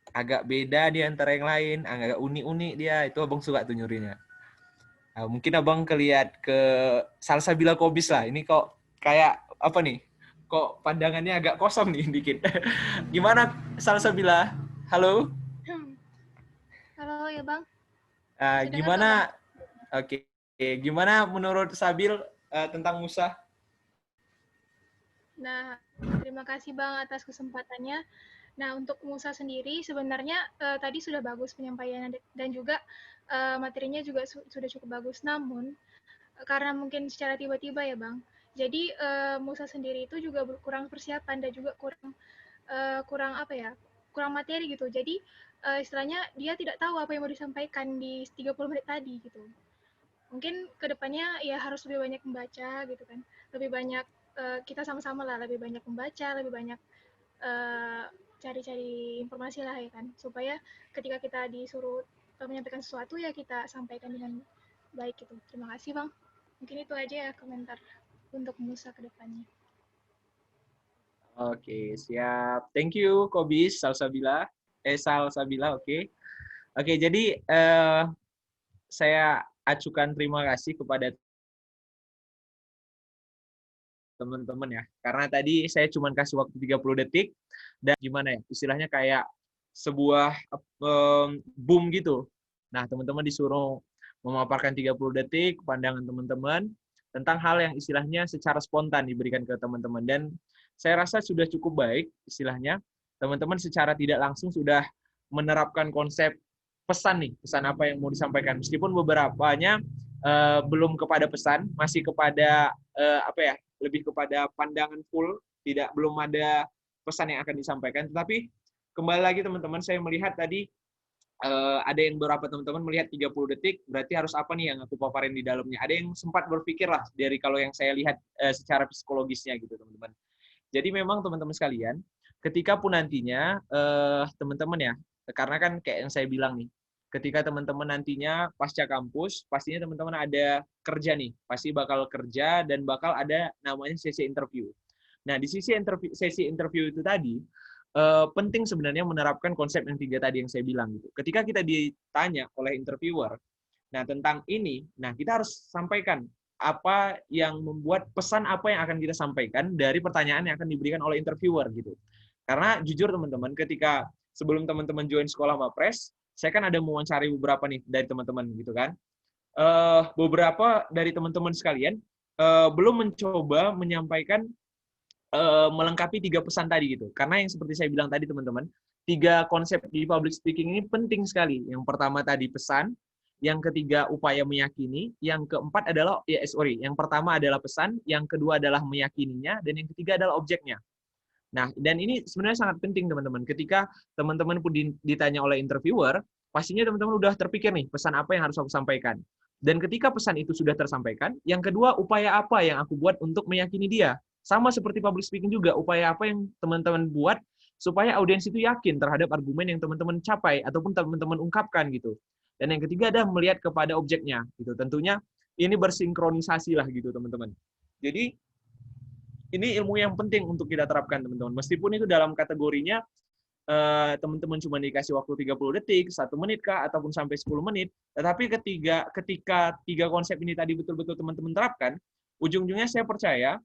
agak beda di antara yang lain, agak unik-unik dia. Itu Abang suka tuh nyurinya. Nah, mungkin Abang kelihat ke Salsabila Kobis lah. Ini kok kayak apa nih? Kok pandangannya agak kosong nih dikit. Gimana Salsabila? Halo? Halo ya Bang. Gimana? Oke. Gimana menurut Sabil tentang Musa? Nah, terima kasih Bang atas kesempatannya. Nah, untuk Musa sendiri sebenarnya tadi sudah bagus penyampaiannya dan juga materinya juga sudah cukup bagus. Namun, karena mungkin secara tiba-tiba ya Bang, jadi Musa sendiri itu juga kurang persiapan dan juga kurang materi gitu. Jadi istilahnya dia tidak tahu apa yang mau disampaikan di 30 menit tadi gitu. Mungkin kedepannya ya harus lebih banyak membaca gitu kan, lebih banyak kita sama-sama lah lebih banyak membaca, lebih banyak cari-cari informasi lah ya kan, supaya ketika kita disuruh menyampaikan sesuatu ya kita sampaikan dengan baik gitu. Terima kasih Bang. Mungkin itu aja ya komentar untuk Musa ke depannya. Oke, siap. Thank you Kobis, Salsabila, oke. Oke, jadi saya acukan terima kasih kepada teman-teman ya. Karena tadi saya cuma kasih waktu 30 detik dan gimana ya, istilahnya kayak sebuah boom gitu. Nah, teman-teman disuruh memaparkan 30 detik pandangan teman-teman tentang hal yang istilahnya secara spontan diberikan ke teman-teman. Dan saya rasa sudah cukup baik istilahnya. Teman-teman secara tidak langsung sudah menerapkan konsep pesan nih, pesan apa yang mau disampaikan. Meskipun beberapanya belum kepada pesan, masih kepada lebih kepada pandangan full, belum ada pesan yang akan disampaikan. Tetapi kembali lagi teman-teman, saya melihat tadi ada yang beberapa teman-teman melihat 30 detik, berarti harus apa nih yang aku paparin di dalamnya. Ada yang sempat berpikir lah dari kalau yang saya lihat secara psikologisnya gitu teman-teman. Jadi memang teman-teman sekalian, ketika pun nantinya teman-teman ya, karena kan kayak yang saya bilang nih, ketika teman-teman nantinya pasca kampus, pastinya teman-teman ada kerja nih, pasti bakal kerja dan bakal ada namanya sesi interview. Nah, di sesi interview itu tadi, penting sebenarnya menerapkan konsep yang 3 tadi yang saya bilang gitu. Ketika kita ditanya oleh interviewer, nah tentang ini, nah kita harus sampaikan apa yang membuat pesan apa yang akan kita sampaikan dari pertanyaan yang akan diberikan oleh interviewer gitu. Karena jujur teman-teman, ketika sebelum teman-teman join sekolah Mapres, saya kan ada mewawancari beberapa nih dari teman-teman gitu kan. Beberapa dari teman-teman sekalian belum mencoba menyampaikan melengkapi 3 pesan tadi gitu. Karena yang seperti saya bilang tadi teman-teman, 3 konsep di public speaking ini penting sekali. Yang pertama tadi pesan, yang ketiga upaya meyakini, yang keempat adalah yang pertama adalah pesan, yang kedua adalah meyakininya, dan yang ketiga adalah objeknya. Nah, dan ini sebenarnya sangat penting teman-teman. Ketika teman-teman pun ditanya oleh interviewer, pastinya teman-teman udah terpikir nih pesan apa yang harus aku sampaikan. Dan ketika pesan itu sudah tersampaikan, yang kedua upaya apa yang aku buat untuk meyakini dia. Sama seperti public speaking juga, upaya apa yang teman-teman buat supaya audiens itu yakin terhadap argumen yang teman-teman capai ataupun teman-teman ungkapkan gitu. Dan yang ketiga adalah melihat kepada objeknya gitu. Tentunya ini bersinkronisasi lah gitu teman-teman. Jadi ini ilmu yang penting untuk kita terapkan teman-teman. Meskipun itu dalam kategorinya teman-teman cuma dikasih waktu 30 detik, 1 menit kah, ataupun sampai 10 menit. Tetapi ketika 3 konsep ini tadi betul-betul teman-teman terapkan, ujung-ujungnya saya percaya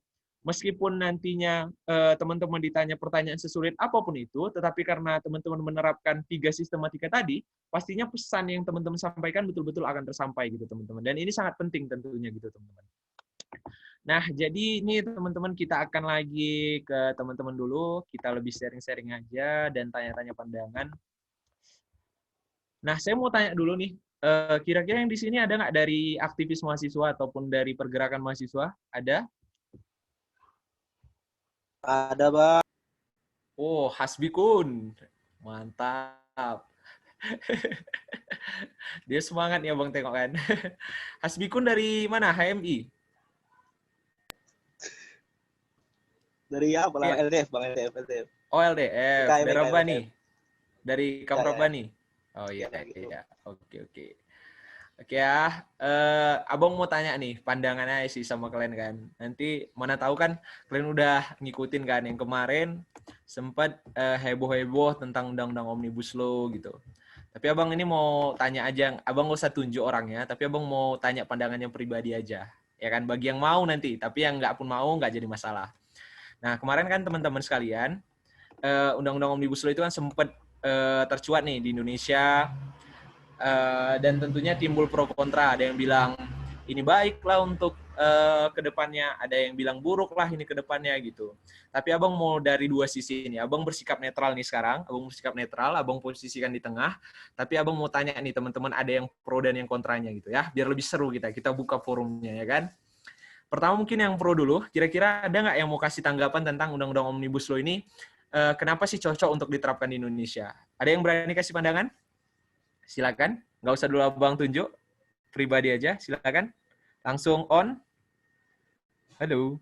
meskipun nantinya teman-teman ditanya pertanyaan sesulit apapun itu, tetapi karena teman-teman menerapkan 3 sistematika tadi, pastinya pesan yang teman-teman sampaikan betul-betul akan tersampai gitu teman-teman. Dan ini sangat penting tentunya gitu teman-teman. Nah, jadi ini teman-teman kita akan lagi ke teman-teman dulu, kita lebih sharing-sharing aja dan tanya-tanya pandangan. Nah, saya mau tanya dulu nih, kira-kira yang di sini ada nggak dari aktivis mahasiswa ataupun dari pergerakan mahasiswa? Ada? Ada, Bang. Oh, Hasbikun. Mantap. Dia semangat ya, Bang, tengok kan. Hasbikun dari mana? HMI? Dari apa? Ya. LDF, Bang. LDF. Oh, LDF. BKM, Dari BKM. Rabbani? Dari Kam Ya, ya. Rabbani? Oh iya, gitu. iya. Oke. Oke ya, Abang mau tanya nih, pandangannya sih sama kalian kan. Nanti mana tahu kan kalian udah ngikutin kan yang kemarin sempat heboh-heboh tentang undang-undang Omnibus Law gitu. Tapi Abang ini mau tanya aja, Abang nggak usah tunjuk orangnya, tapi Abang mau tanya pandangan yang pribadi aja. Ya kan, bagi yang mau nanti, tapi yang nggak pun mau nggak jadi masalah. Nah, kemarin kan teman-teman sekalian, undang-undang Omnibus Law itu kan sempat tercuat nih di Indonesia. Dan tentunya timbul pro kontra, ada yang bilang ini baik lah untuk kedepannya, ada yang bilang buruk lah ini kedepannya gitu. Tapi Abang mau dari 2 sisi ini, Abang bersikap netral nih sekarang, Abang bersikap netral, Abang posisikan di tengah, tapi Abang mau tanya nih teman-teman ada yang pro dan yang kontranya gitu ya, biar lebih seru kita buka forumnya ya kan. Pertama mungkin yang pro dulu, kira-kira ada nggak yang mau kasih tanggapan tentang undang-undang Omnibus Law ini, kenapa sih cocok untuk diterapkan di Indonesia? Ada yang berani kasih pandangan? Silakan, nggak usah dulu Abang tunjuk, pribadi aja, silakan. Langsung on. Halo.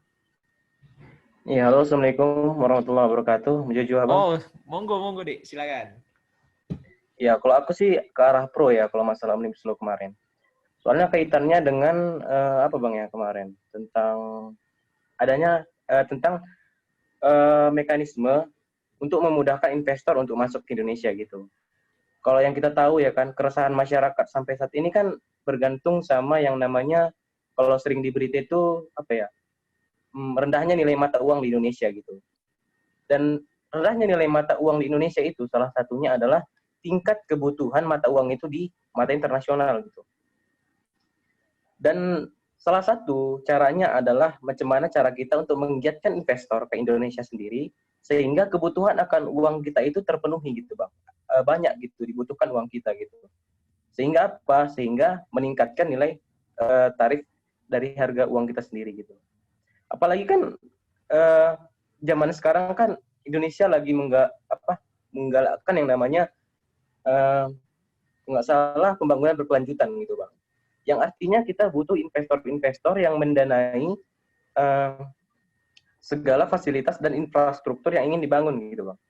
Iya, halo, Assalamualaikum warahmatullahi wabarakatuh. Menuju Abang. Oh, monggo Dik, silakan. Ya, kalau aku sih ke arah pro ya, kalau masalah Omnibus Law kemarin. Soalnya kaitannya dengan apa Bang ya kemarin, tentang adanya mekanisme untuk memudahkan investor untuk masuk ke Indonesia gitu. Kalau yang kita tahu ya kan, keresahan masyarakat sampai saat ini kan bergantung sama yang namanya, kalau sering di berita itu, apa ya, rendahnya nilai mata uang di Indonesia gitu. Dan rendahnya nilai mata uang di Indonesia itu salah satunya adalah tingkat kebutuhan mata uang itu di mata internasional gitu. Dan salah satu caranya adalah macam mana cara kita untuk menggiatkan investor ke Indonesia sendiri, sehingga kebutuhan akan uang kita itu terpenuhi gitu Bang. Banyak gitu dibutuhkan uang kita gitu. Sehingga apa? Sehingga meningkatkan nilai tarif dari harga uang kita sendiri gitu. Apalagi kan zaman sekarang kan Indonesia lagi menggalakkan yang namanya nggak salah pembangunan berkelanjutan gitu Bang. Yang artinya kita butuh investor-investor yang mendanai segala fasilitas dan infrastruktur yang ingin dibangun gitu Bang.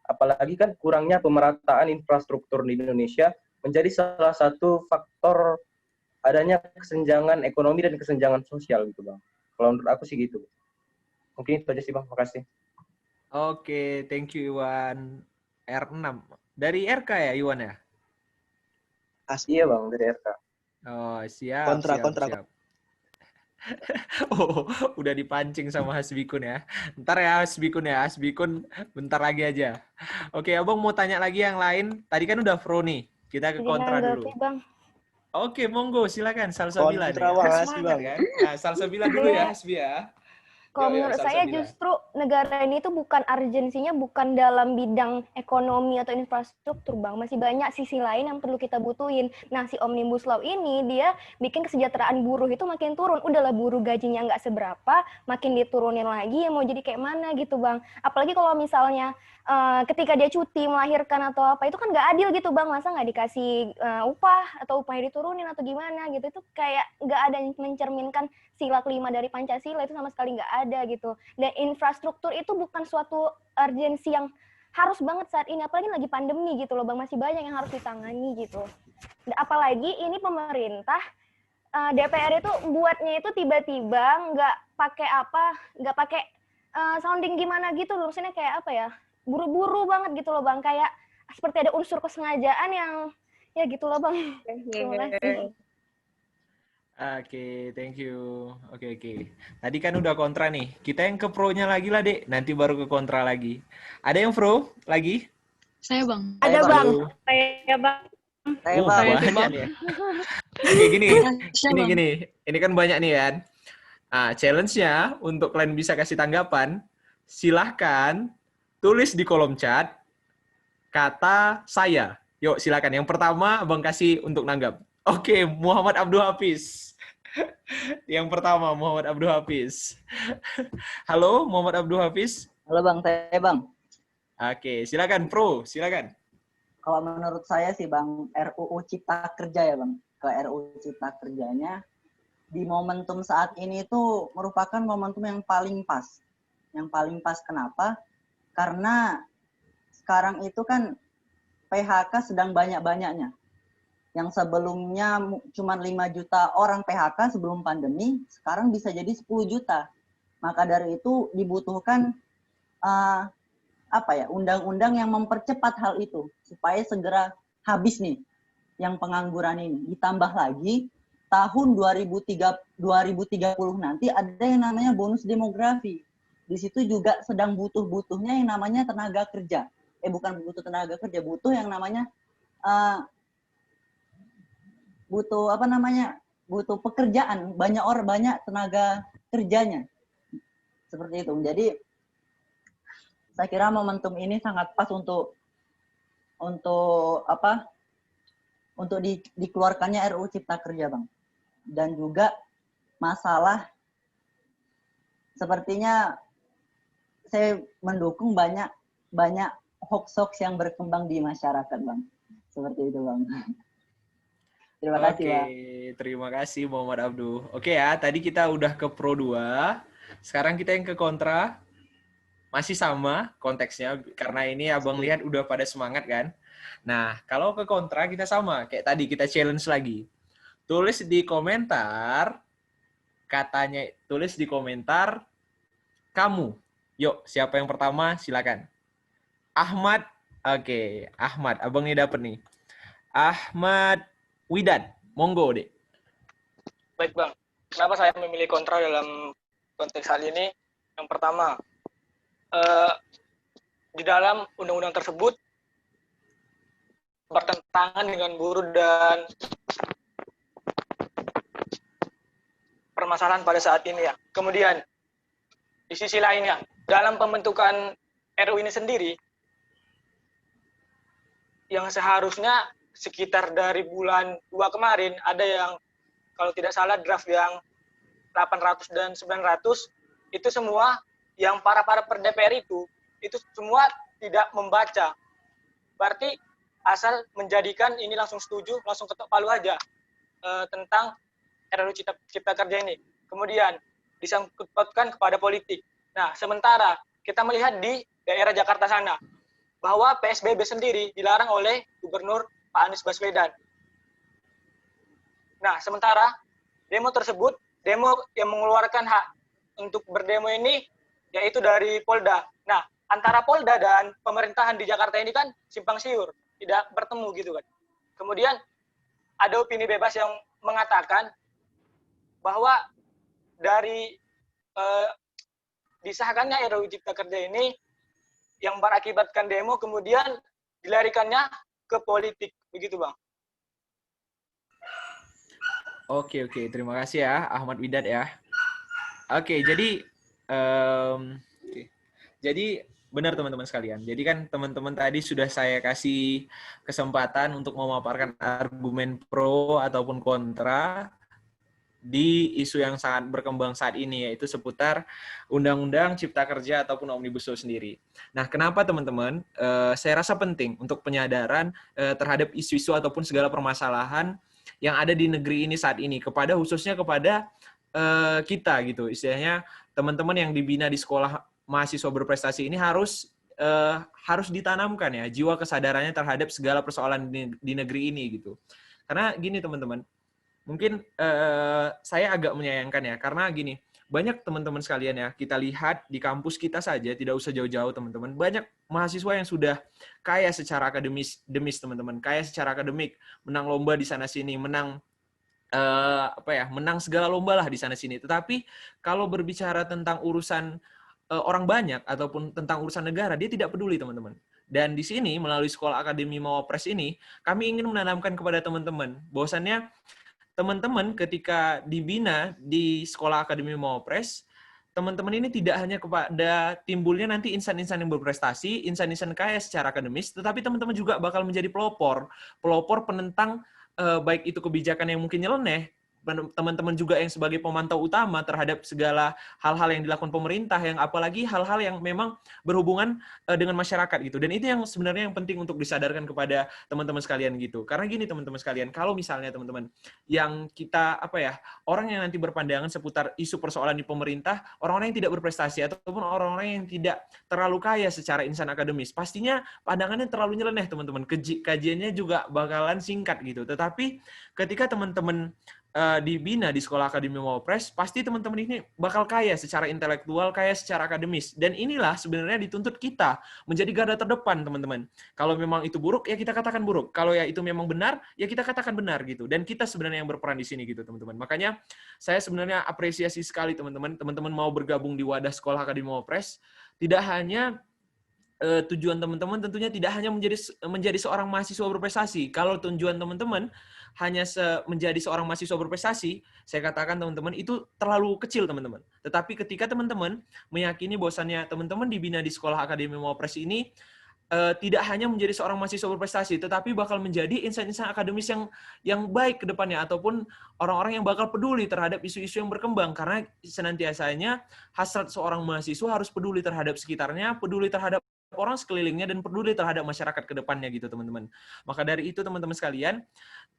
Apalagi kan kurangnya pemerataan infrastruktur di Indonesia menjadi salah satu faktor adanya kesenjangan ekonomi dan kesenjangan sosial gitu Bang. Kalau menurut aku sih gitu. Mungkin itu aja sih Bang, makasih. Oke, thank you Iwan. R6. Dari RK ya Iwan ya? Iya Bang, dari RK. Oh, siap, Kontra, siap, kontra. siap. Oh, udah dipancing sama Hasbikun ya. Ntar ya Hasbikun ya. Hasbikun bentar lagi aja. Oke, Abang mau tanya lagi yang lain. Tadi kan udah pro nih. Kita ke Jadi kontra nanggapi, dulu. Bang. Oke, monggo silakan Salsabila nih. Kontra Bang, Hasbi Semangat Bang. kan? Nah, Salsabila dulu ya Hasbi ya. Kalau Yuk, menurut saya Salsabila. justru negara ini tuh bukan urgensinya bukan dalam bidang ekonomi atau infrastruktur, Bang. Masih banyak sisi lain yang perlu kita butuhin. Nah, si Omnibus Law ini dia bikin kesejahteraan buruh itu makin turun. Udahlah buruh gajinya nggak seberapa, makin diturunin lagi, ya mau jadi kayak mana gitu, Bang. Apalagi kalau misalnya ketika dia cuti melahirkan atau apa, itu kan nggak adil gitu, Bang. Masa nggak dikasih upah atau upahnya diturunin atau gimana gitu. Itu kayak nggak ada yang mencerminkan sila kelima dari Pancasila, itu sama sekali nggak ada gitu. Dan infrastruktur itu bukan suatu urgensi yang harus banget saat ini, apalagi lagi pandemi gitu loh Bang, masih banyak yang harus ditangani gitu. Dan apalagi ini pemerintah, DPR itu buatnya itu tiba-tiba nggak pakai sounding gimana gitu, maksudnya kayak apa ya, buru-buru banget gitu loh Bang, kayak seperti ada unsur kesengajaan yang ya gitu loh Bang. Terima kasih. Oke, thank you. Oke. Tadi kan udah kontra nih. Kita yang ke pro-nya lagi lah, Dek. Nanti baru ke kontra lagi. Ada yang pro lagi? Saya Bang. Ada Bang. Halo. Saya Bang. Banyak nih ya. Oke, gini. Ini kan banyak nih kan. Nah, challenge-nya untuk kalian bisa kasih tanggapan, silahkan tulis di kolom chat kata saya. Yuk, silakan. Yang pertama, Bang kasih untuk nanggap. Oke, Muhammad Abdul Hafiz. Yang pertama, Muhammad Abdul Hafiz. Halo, Muhammad Abdul Hafiz. Halo Bang, saya Bang. Oke, silakan Pro, silakan. Kalau menurut saya sih Bang, RUU Cipta Kerja ya Bang. Ke RUU Cipta Kerjanya, di momentum saat ini itu merupakan momentum yang paling pas. Yang paling pas kenapa? Karena sekarang itu kan PHK sedang banyak-banyaknya. Yang sebelumnya cuma 5 juta orang PHK sebelum pandemi, sekarang bisa jadi 10 juta. Maka dari itu dibutuhkan undang-undang yang mempercepat hal itu supaya segera habis nih yang pengangguran ini. Ditambah lagi tahun 2030 nanti ada yang namanya bonus demografi. Di situ juga sedang butuh-butuhnya yang namanya tenaga kerja. Bukan butuh tenaga kerja, butuh yang namanya butuh pekerjaan, banyak tenaga kerjanya. Seperti itu. Jadi saya kira momentum ini sangat pas untuk dikeluarkannya RUU Cipta Kerja, Bang. Dan juga masalah sepertinya saya mendukung banyak hoax yang berkembang di masyarakat, Bang. Seperti itu, Bang. Terima kasih, Bang. Terima kasih Muhammad Abdul. Oke ya, tadi kita udah ke Pro 2. Sekarang kita yang ke kontra. Masih sama konteksnya, karena ini Abang lihat udah pada semangat kan. Nah, kalau ke kontra kita sama. Kayak tadi, kita challenge lagi. Tulis di komentar, tulis di komentar, kamu. Yuk, siapa yang pertama? Silakan. Ahmad. Oke, Ahmad. Abang ini dapet nih. Ahmad Widan, monggo deh. Baik Bang, kenapa saya memilih kontra dalam konteks hal ini? Yang pertama, di dalam undang-undang tersebut bertentangan dengan buruh dan permasalahan pada saat ini ya. Kemudian, di sisi lainnya, dalam pembentukan RUU ini sendiri, yang seharusnya sekitar dari bulan 2 kemarin, ada yang kalau tidak salah draft yang 800 dan 900, itu semua yang para per DPR itu semua tidak membaca. Berarti asal menjadikan ini langsung setuju, langsung ketok palu aja tentang RUU Cipta Kerja ini. Kemudian disangkutkan kepada politik. Nah, sementara kita melihat di daerah Jakarta sana, bahwa PSBB sendiri dilarang oleh Gubernur Pak Anies Baswedan. Nah, sementara demo tersebut, demo yang mengeluarkan hak untuk berdemo ini yaitu dari Polda. Nah, antara Polda dan pemerintahan di Jakarta ini kan simpang siur, tidak bertemu gitu kan. Kemudian ada opini bebas yang mengatakan bahwa dari disahkannya RUU Cipta Kerja ini yang berakibatkan demo kemudian dilarikannya ke politik, begitu Bang. Oke, terima kasih ya Ahmad Widat ya. Oke, jadi benar teman-teman sekalian. Jadi kan teman-teman tadi sudah saya kasih kesempatan untuk memaparkan argumen pro ataupun kontra di isu yang sangat berkembang saat ini, yaitu seputar Undang-Undang Cipta Kerja ataupun Omnibus Law sendiri. Nah, kenapa teman-teman? Saya rasa penting untuk penyadaran terhadap isu-isu ataupun segala permasalahan yang ada di negeri ini saat ini, khususnya kepada kita gitu. Istilahnya teman-teman yang dibina di sekolah mahasiswa berprestasi ini harus ditanamkan ya jiwa kesadarannya terhadap segala persoalan di negeri ini gitu. Karena gini teman-teman, mungkin saya agak menyayangkan ya, karena gini, banyak teman-teman sekalian ya, kita lihat di kampus kita saja, tidak usah jauh-jauh teman-teman, banyak mahasiswa yang sudah kaya secara akademis teman-teman, kaya secara akademik, menang lomba di sana-sini, menang segala lomba lah di sana-sini. Tetapi kalau berbicara tentang urusan orang banyak ataupun tentang urusan negara, dia tidak peduli teman-teman. Dan di sini melalui Sekolah Akademi Mawapres ini, kami ingin menanamkan kepada teman-teman bahwasannya teman-teman ketika dibina di Sekolah Akademi Mawapres, teman-teman ini tidak hanya kepada timbulnya nanti insan-insan yang berprestasi, insan-insan kaya secara akademis, tetapi teman-teman juga bakal menjadi pelopor penentang baik itu kebijakan yang mungkin nyeleneh, teman-teman juga yang sebagai pemantau utama terhadap segala hal-hal yang dilakukan pemerintah, yang apalagi hal-hal yang memang berhubungan dengan masyarakat gitu. Dan itu yang sebenarnya yang penting untuk disadarkan kepada teman-teman sekalian gitu. Karena gini teman-teman sekalian, kalau misalnya teman-teman yang kita orang yang nanti berpandangan seputar isu persoalan di pemerintah, orang-orang yang tidak berprestasi ataupun orang-orang yang tidak terlalu kaya secara insan akademis, pastinya pandangannya terlalu nyeleneh teman-teman. Kajiannya juga bakalan singkat gitu. Tetapi ketika teman-teman dibina di Sekolah Akademi Mawapres, pasti teman-teman ini bakal kaya secara intelektual, kaya secara akademis. Dan inilah sebenarnya dituntut kita menjadi garda terdepan, teman-teman. Kalau memang itu buruk, ya kita katakan buruk. Kalau ya itu memang benar, ya kita katakan benar gitu. Dan kita sebenarnya yang berperan di sini gitu, teman-teman. Makanya saya sebenarnya apresiasi sekali teman-teman. Teman-teman mau bergabung di wadah Sekolah Akademi Mawapres, tidak hanya tujuan teman-teman tentunya tidak hanya menjadi seorang mahasiswa berprestasi. Kalau tujuan teman-teman hanya menjadi seorang mahasiswa berprestasi, saya katakan teman-teman itu terlalu kecil teman-teman. Tetapi ketika teman-teman meyakini bahwasannya teman-teman dibina di Sekolah Akademi Mawapres ini tidak hanya menjadi seorang mahasiswa berprestasi, tetapi bakal menjadi insan-insan akademis yang baik ke depannya, ataupun orang-orang yang bakal peduli terhadap isu-isu yang berkembang. Karena senantiasanya hasrat seorang mahasiswa harus peduli terhadap sekitarnya, peduli terhadap orang sekelilingnya, dan peduli terhadap masyarakat ke depannya gitu teman-teman. Maka dari itu teman-teman sekalian,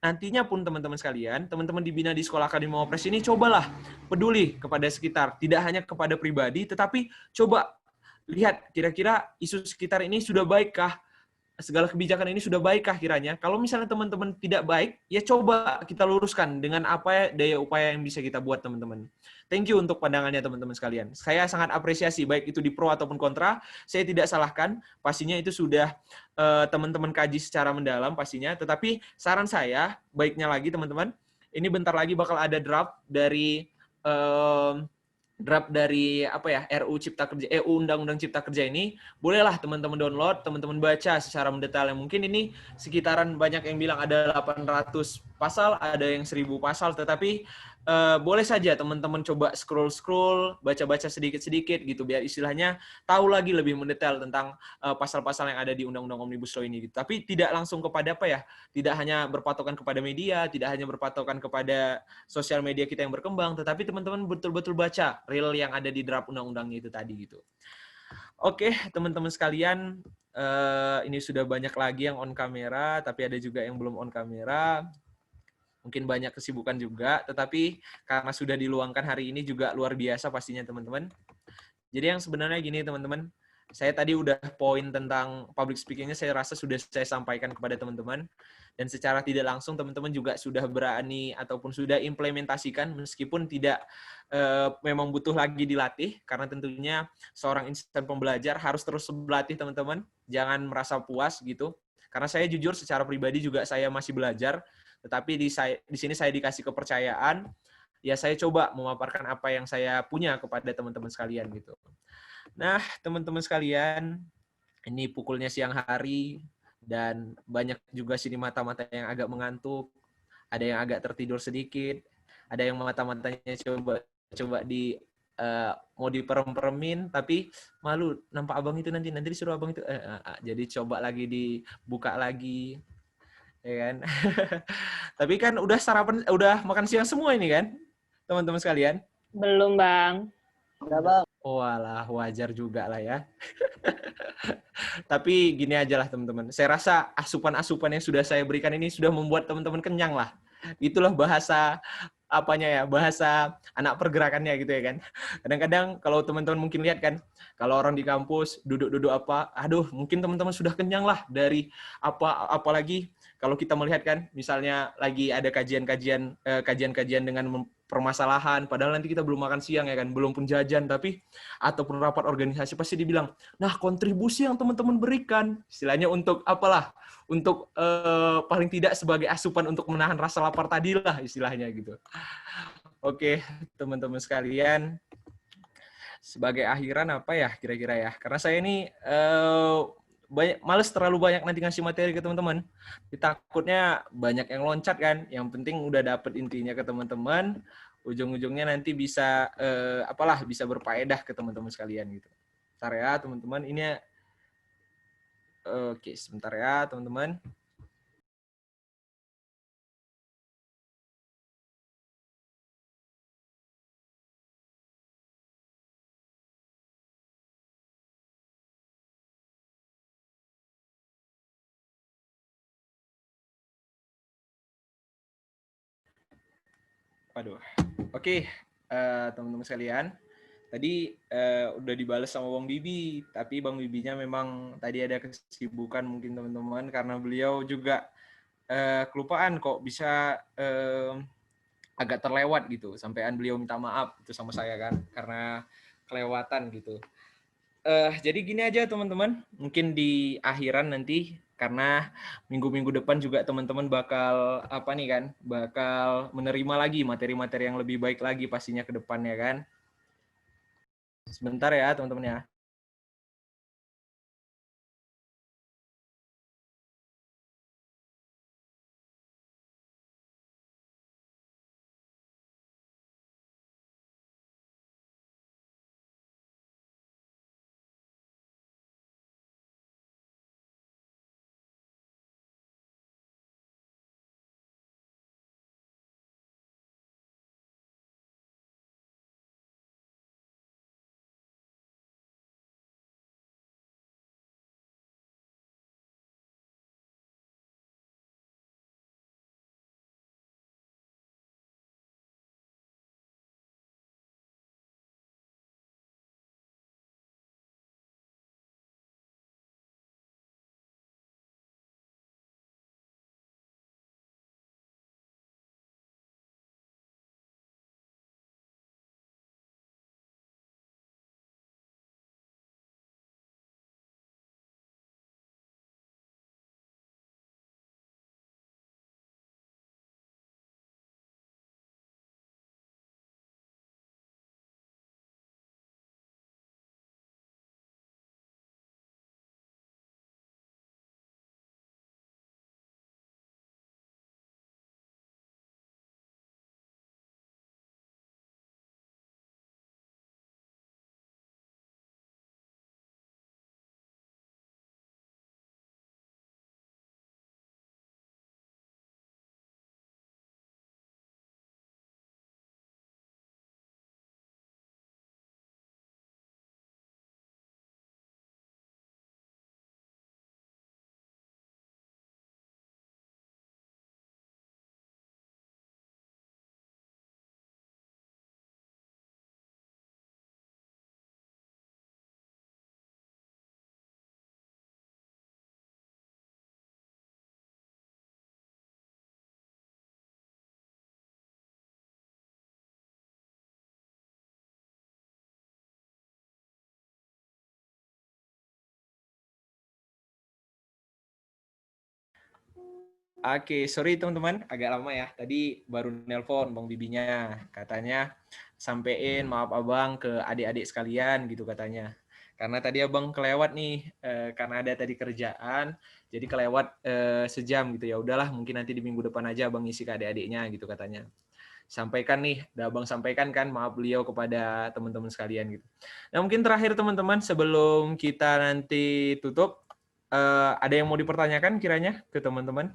nantinya pun teman-teman sekalian, teman-teman dibina di Sekolah Akademi Mawapres ini, cobalah peduli kepada sekitar, tidak hanya kepada pribadi, tetapi coba lihat kira-kira isu sekitar ini sudah baikkah, segala kebijakan ini sudah baikkah kiranya. Kalau misalnya teman-teman tidak baik, ya coba kita luruskan dengan apa daya upaya yang bisa kita buat teman-teman. Thank you untuk pandangannya teman-teman sekalian. Saya sangat apresiasi baik itu di pro ataupun kontra. Saya tidak salahkan, pastinya itu sudah teman-teman kaji secara mendalam pastinya. Tetapi saran saya, baiknya lagi teman-teman, ini bentar lagi bakal ada draft dari RUU Cipta Kerja, Undang-Undang Cipta Kerja ini. Bolehlah teman-teman download, teman-teman baca secara mendetail. Mungkin ini sekitaran, banyak yang bilang ada 800 pasal, ada yang 1000 pasal, tetapi boleh saja teman-teman coba scroll-scroll, baca-baca sedikit-sedikit gitu, biar istilahnya tahu lagi lebih mendetail tentang pasal-pasal yang ada di Undang-Undang Omnibus Law ini gitu. Tapi tidak langsung kepada tidak hanya berpatokan kepada media, tidak hanya berpatokan kepada sosial media kita yang berkembang, tetapi teman-teman betul-betul baca real yang ada di draft undang-undangnya itu tadi gitu. Oke, teman-teman sekalian, ini sudah banyak lagi yang on kamera, tapi ada juga yang belum on kamera. Mungkin banyak kesibukan juga, tetapi karena sudah diluangkan hari ini juga luar biasa pastinya teman-teman. Jadi yang sebenarnya gini teman-teman, saya tadi udah poin tentang public speaking-nya saya rasa sudah saya sampaikan kepada teman-teman. Dan secara tidak langsung teman-teman juga sudah berani ataupun sudah implementasikan meskipun tidak memang butuh lagi dilatih, karena tentunya seorang insan pembelajar harus terus berlatih teman-teman. Jangan merasa puas gitu. Karena saya jujur secara pribadi juga saya masih belajar, tetapi di sini saya dikasih kepercayaan, ya saya coba memaparkan apa yang saya punya kepada teman-teman sekalian gitu. Nah, teman-teman sekalian, ini pukulnya siang hari, dan banyak juga sini mata-mata yang agak mengantuk, ada yang agak tertidur sedikit, ada yang mata-matanya coba mau diperem-peremin, tapi malu nampak abang itu nanti disuruh abang itu, jadi coba lagi dibuka lagi, ya kan? Tapi kan udah sarapan, udah makan siang semua ini kan, teman-teman sekalian? Belum, Bang. Udah, Bang. Walah, wajar juga lah ya. Tapi gini aja lah teman-teman. Saya rasa asupan-asupan yang sudah saya berikan ini sudah membuat teman-teman kenyang lah. Itulah bahasa bahasa anak pergerakannya gitu ya kan. Kadang-kadang kalau teman-teman mungkin lihat kan, kalau orang di kampus duduk-duduk aduh mungkin teman-teman sudah kenyang lah dari apalagi kalau kita melihat kan, misalnya lagi ada kajian-kajian dengan permasalahan, padahal nanti kita belum makan siang ya kan, belum pun jajan, tapi ataupun rapat organisasi pasti dibilang, nah kontribusi yang teman-teman berikan, istilahnya untuk apalah, untuk paling tidak sebagai asupan untuk menahan rasa lapar tadi lah istilahnya gitu. Oke, teman-teman sekalian, sebagai akhiran apa ya kira-kira ya, karena saya ini males terlalu banyak nanti ngasih materi ke teman-teman. Takutnya banyak yang loncat kan. Yang penting udah dapet intinya ke teman-teman. Ujung-ujungnya nanti bisa bisa berfaedah ke teman-teman sekalian gitu. Bentar ya teman-teman. Oke, sebentar ya teman-teman. Waduh. Oke, teman-teman sekalian. Tadi udah dibales sama Bang Bibi, tapi Bang Bibinya memang tadi ada kesibukan mungkin teman-teman, karena beliau juga kelupaan kok bisa agak terlewat gitu. Sampaian beliau minta maaf itu sama saya kan, karena kelewatan gitu. Jadi gini aja teman-teman, mungkin di akhiran nanti, karena minggu-minggu depan juga teman-teman bakal bakal menerima lagi materi-materi yang lebih baik lagi pastinya ke depannya kan. Sebentar ya teman-teman ya. Oke, sorry teman-teman, agak lama ya. Tadi baru nelpon Bang Bibinya, katanya sampein maaf Abang ke adik-adik sekalian gitu katanya. Karena tadi Abang kelewat nih, karena ada tadi kerjaan, jadi kelewat sejam gitu. Ya udahlah, mungkin nanti di minggu depan aja Abang ngisi ke adik-adiknya gitu katanya. Sampaikan nih, udah Abang sampaikan kan maaf beliau kepada teman-teman sekalian gitu. Nah mungkin terakhir teman-teman sebelum kita nanti tutup, ada yang mau dipertanyakan kiranya ke teman-teman?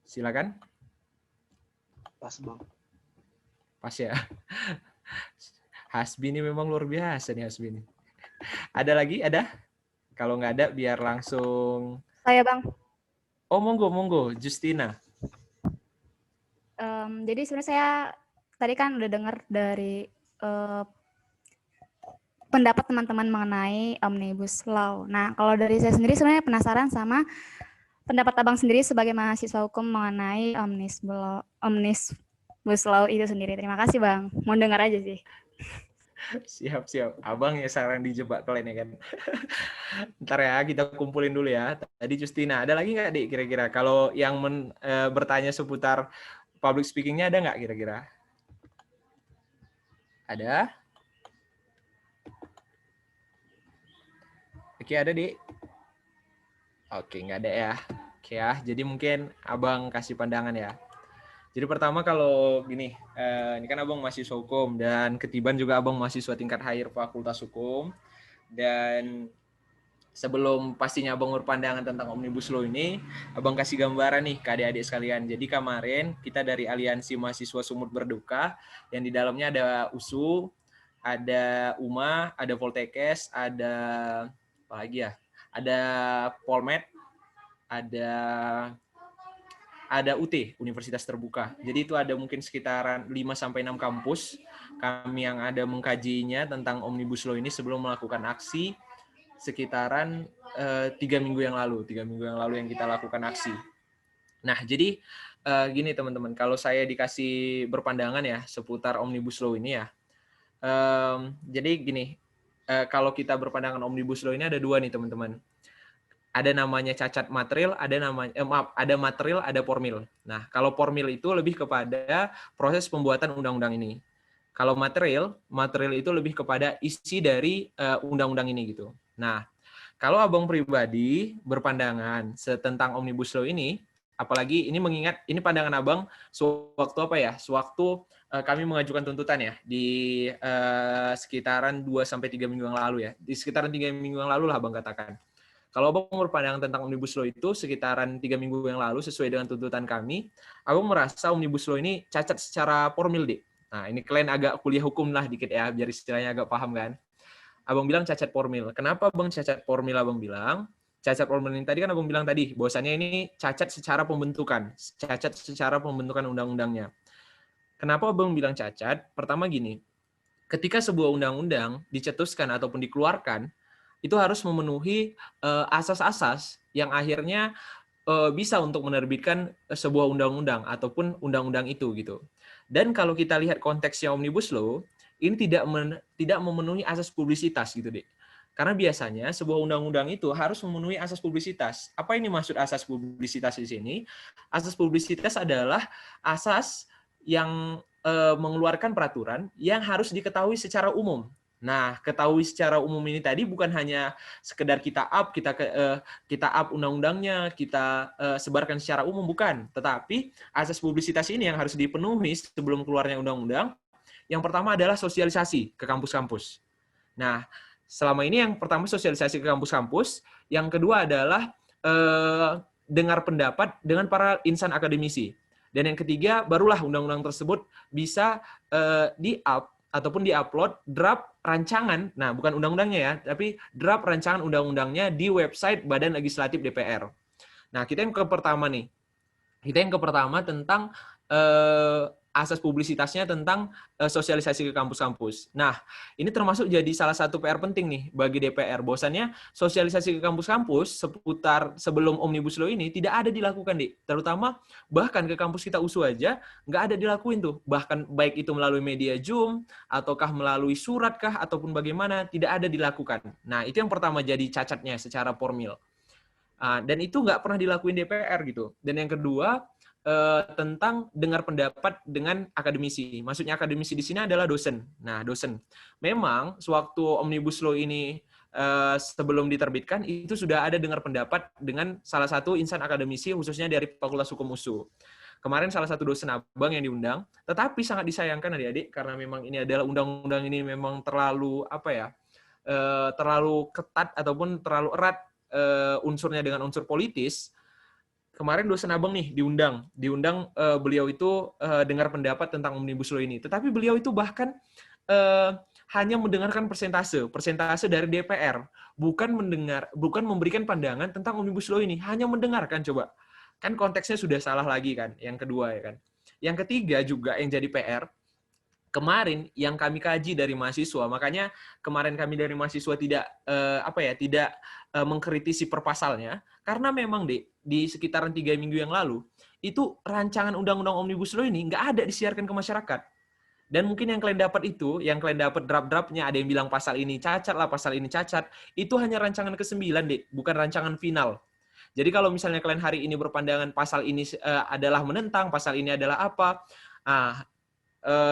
Silakan. Pas Bang. Pas ya. Hasbi ini memang luar biasa nih Hasbi ini. Ada lagi? Ada? Kalau nggak ada biar langsung. Saya Bang. Oh monggo, Justina. Jadi sebenarnya saya tadi kan udah dengar dari pendapat teman-teman mengenai Omnibus Law. Nah, kalau dari saya sendiri sebenarnya penasaran sama pendapat Abang sendiri sebagai mahasiswa hukum mengenai Omnibus Law itu sendiri. Terima kasih Bang. Mau dengar aja sih. Siap. Abang ya sarang dijebak kalian ya kan. Ntar ya kita kumpulin dulu ya. Tadi Justina, ada lagi nggak Dik kira-kira? Kalau yang bertanya seputar public speaking-nya ada nggak kira-kira? Ada? Oke, ada Dik? Oke, nggak ada ya. Oke ya, jadi mungkin Abang kasih pandangan ya. Jadi pertama kalau gini, ini kan Abang mahasiswa hukum dan ketiban juga Abang mahasiswa tingkat akhir Fakultas Hukum. Dan sebelum pastinya Abang berpandangan tentang Omnibus Law ini, Abang kasih gambaran nih ke adik-adik sekalian. Jadi kemarin kita dari Aliansi Mahasiswa Sumut Berduka, yang di dalamnya ada USU, ada UMA, ada Poltekkes, ada apa lagi ya? Ada Polmed, ada UT, Universitas Terbuka. Jadi itu ada mungkin sekitaran 5-6 kampus kami yang ada mengkajinya tentang Omnibus Law ini sebelum melakukan aksi sekitaran 3 minggu yang lalu. 3 minggu yang lalu yang kita lakukan aksi. Nah, jadi gini teman-teman, kalau saya dikasih berpandangan ya seputar Omnibus Law ini ya. Jadi gini, kalau kita berpandangan Omnibus Law ini ada dua nih teman-teman. Ada namanya cacat material, ada material, ada formil. Nah, kalau formil itu lebih kepada proses pembuatan undang-undang ini. Kalau material itu lebih kepada isi dari undang-undang ini gitu. Nah, kalau Abang pribadi berpandangan tentang Omnibus Law ini, apalagi ini mengingat ini pandangan Abang sewaktu apa ya? Sewaktu kami mengajukan tuntutan ya di sekitaran 2-3 minggu yang lalu ya. Di sekitaran 3 minggu yang lalu lah Abang katakan. Kalau Abang berpandangan tentang Omnibus Law itu sekitaran 3 minggu yang lalu sesuai dengan tuntutan kami, Abang merasa Omnibus Law ini cacat secara formil, Dik. Nah, ini kalian agak kuliah hukum lah dikit ya, biar istilahnya agak paham kan. Abang bilang cacat formil. Kenapa Abang cacat formil? Abang bilang, cacat formil ini tadi kan Abang bilang tadi, bahwasannya ini cacat secara pembentukan undang-undangnya. Kenapa Abang bilang cacat? Pertama gini, ketika sebuah undang-undang dicetuskan ataupun dikeluarkan, itu harus memenuhi asas-asas yang akhirnya bisa untuk menerbitkan sebuah undang-undang ataupun undang-undang itu gitu. Dan kalau kita lihat konteksnya Omnibus Law, ini tidak memenuhi asas publisitas gitu, Dek. Karena biasanya sebuah undang-undang itu harus memenuhi asas publisitas. Apa ini maksud asas publisitas di sini? Asas publisitas adalah asas yang mengeluarkan peraturan yang harus diketahui secara umum. Nah, ketahui secara umum ini tadi bukan hanya sekedar kita up undang-undangnya, kita sebarkan secara umum, bukan. Tetapi asas publisitas ini yang harus dipenuhi sebelum keluarnya undang-undang. Yang pertama adalah sosialisasi ke kampus-kampus. Nah, selama ini yang pertama sosialisasi ke kampus-kampus, yang kedua adalah dengar pendapat dengan para insan akademisi. Dan yang ketiga, barulah undang-undang tersebut bisa di-up ataupun di-upload draft rancangan, nah bukan undang-undangnya ya, tapi draft rancangan undang-undangnya di website Badan Legislatif DPR. Nah, kita yang ke pertama nih. Kita yang ke pertama tentang asas publisitasnya tentang sosialisasi ke kampus-kampus. Nah, ini termasuk jadi salah satu PR penting nih bagi DPR. Bahwasannya sosialisasi ke kampus-kampus seputar sebelum Omnibus Law ini tidak ada dilakukan, Dik. Terutama bahkan ke kampus kita USU aja nggak ada dilakuin tuh. Bahkan baik itu melalui media Zoom, ataukah melalui surat kah, ataupun bagaimana, tidak ada dilakukan. Nah, itu yang pertama jadi cacatnya secara formil. Dan itu nggak pernah dilakuin DPR gitu. Dan yang kedua, tentang dengar pendapat dengan akademisi. Maksudnya akademisi di sini adalah dosen. Nah, dosen. Memang sewaktu Omnibus Law ini sebelum diterbitkan, itu sudah ada dengar pendapat dengan salah satu insan akademisi, khususnya dari Fakultas Hukum USU. Kemarin salah satu dosen abang yang diundang, tetapi sangat disayangkan adik-adik, karena memang ini adalah undang-undang ini memang terlalu, terlalu ketat ataupun terlalu erat unsurnya dengan unsur politis. Kemarin dosen abang nih diundang beliau itu dengar pendapat tentang Omnibus Law ini. Tetapi beliau itu bahkan hanya mendengarkan persentase dari DPR, bukan memberikan pandangan tentang Omnibus Law ini, hanya mendengarkan. Coba, kan konteksnya sudah salah lagi kan. Yang kedua ya kan. Yang ketiga juga yang jadi PR, kemarin yang kami kaji dari mahasiswa, makanya kemarin kami dari mahasiswa tidak mengkritisi per pasalnya, karena memang di sekitaran 3 minggu yang lalu itu rancangan undang-undang Omnibus Law ini nggak ada disiarkan ke masyarakat. Dan mungkin yang kalian dapat draft-draftnya, ada yang bilang pasal ini cacat lah, pasal ini cacat, itu hanya rancangan ke-9 bukan rancangan final. Jadi kalau misalnya kalian hari ini berpandangan pasal ini adalah menentang, pasal ini adalah apa,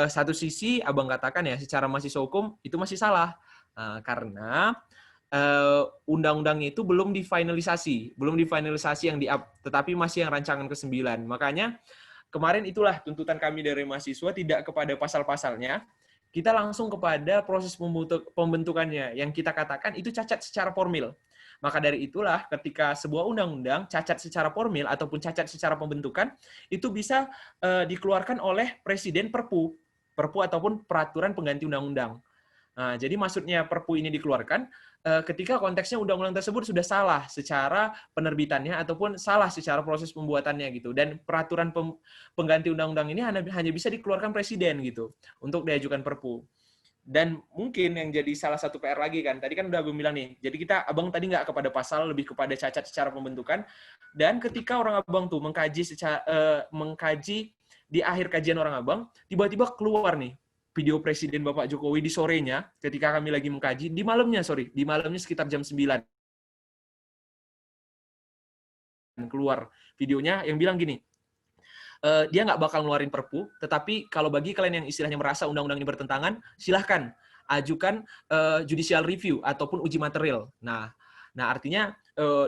satu sisi abang katakan ya, secara mahasiswa hukum itu masih salah, karena undang-undangnya itu belum difinalisasi yang di-up, tetapi masih yang rancangan ke-9. Makanya kemarin itulah tuntutan kami dari mahasiswa, tidak kepada pasal-pasalnya, kita langsung kepada proses pembentukannya, yang kita katakan itu cacat secara formil. Maka dari itulah ketika sebuah undang-undang cacat secara formil ataupun cacat secara pembentukan, itu bisa dikeluarkan oleh Presiden Perpu ataupun peraturan pengganti undang-undang. Nah, jadi maksudnya Perpu ini dikeluarkan ketika konteksnya undang-undang tersebut sudah salah secara penerbitannya ataupun salah secara proses pembuatannya gitu. Dan peraturan pengganti undang-undang ini hanya bisa dikeluarkan Presiden gitu untuk diajukan Perpu. Dan mungkin yang jadi salah satu PR lagi kan, tadi kan udah abang bilang nih, jadi abang tadi nggak kepada pasal, lebih kepada cacat secara pembentukan. Dan ketika orang abang tuh mengkaji di akhir kajian orang abang, tiba-tiba keluar nih video Presiden Bapak Jokowi di sorenya, ketika kami lagi mengkaji, di malamnya sekitar jam 9. Keluar videonya yang bilang gini, dia nggak bakal ngeluarin Perpu, tetapi kalau bagi kalian yang istilahnya merasa undang-undang ini bertentangan, silahkan ajukan judicial review ataupun uji material. Nah artinya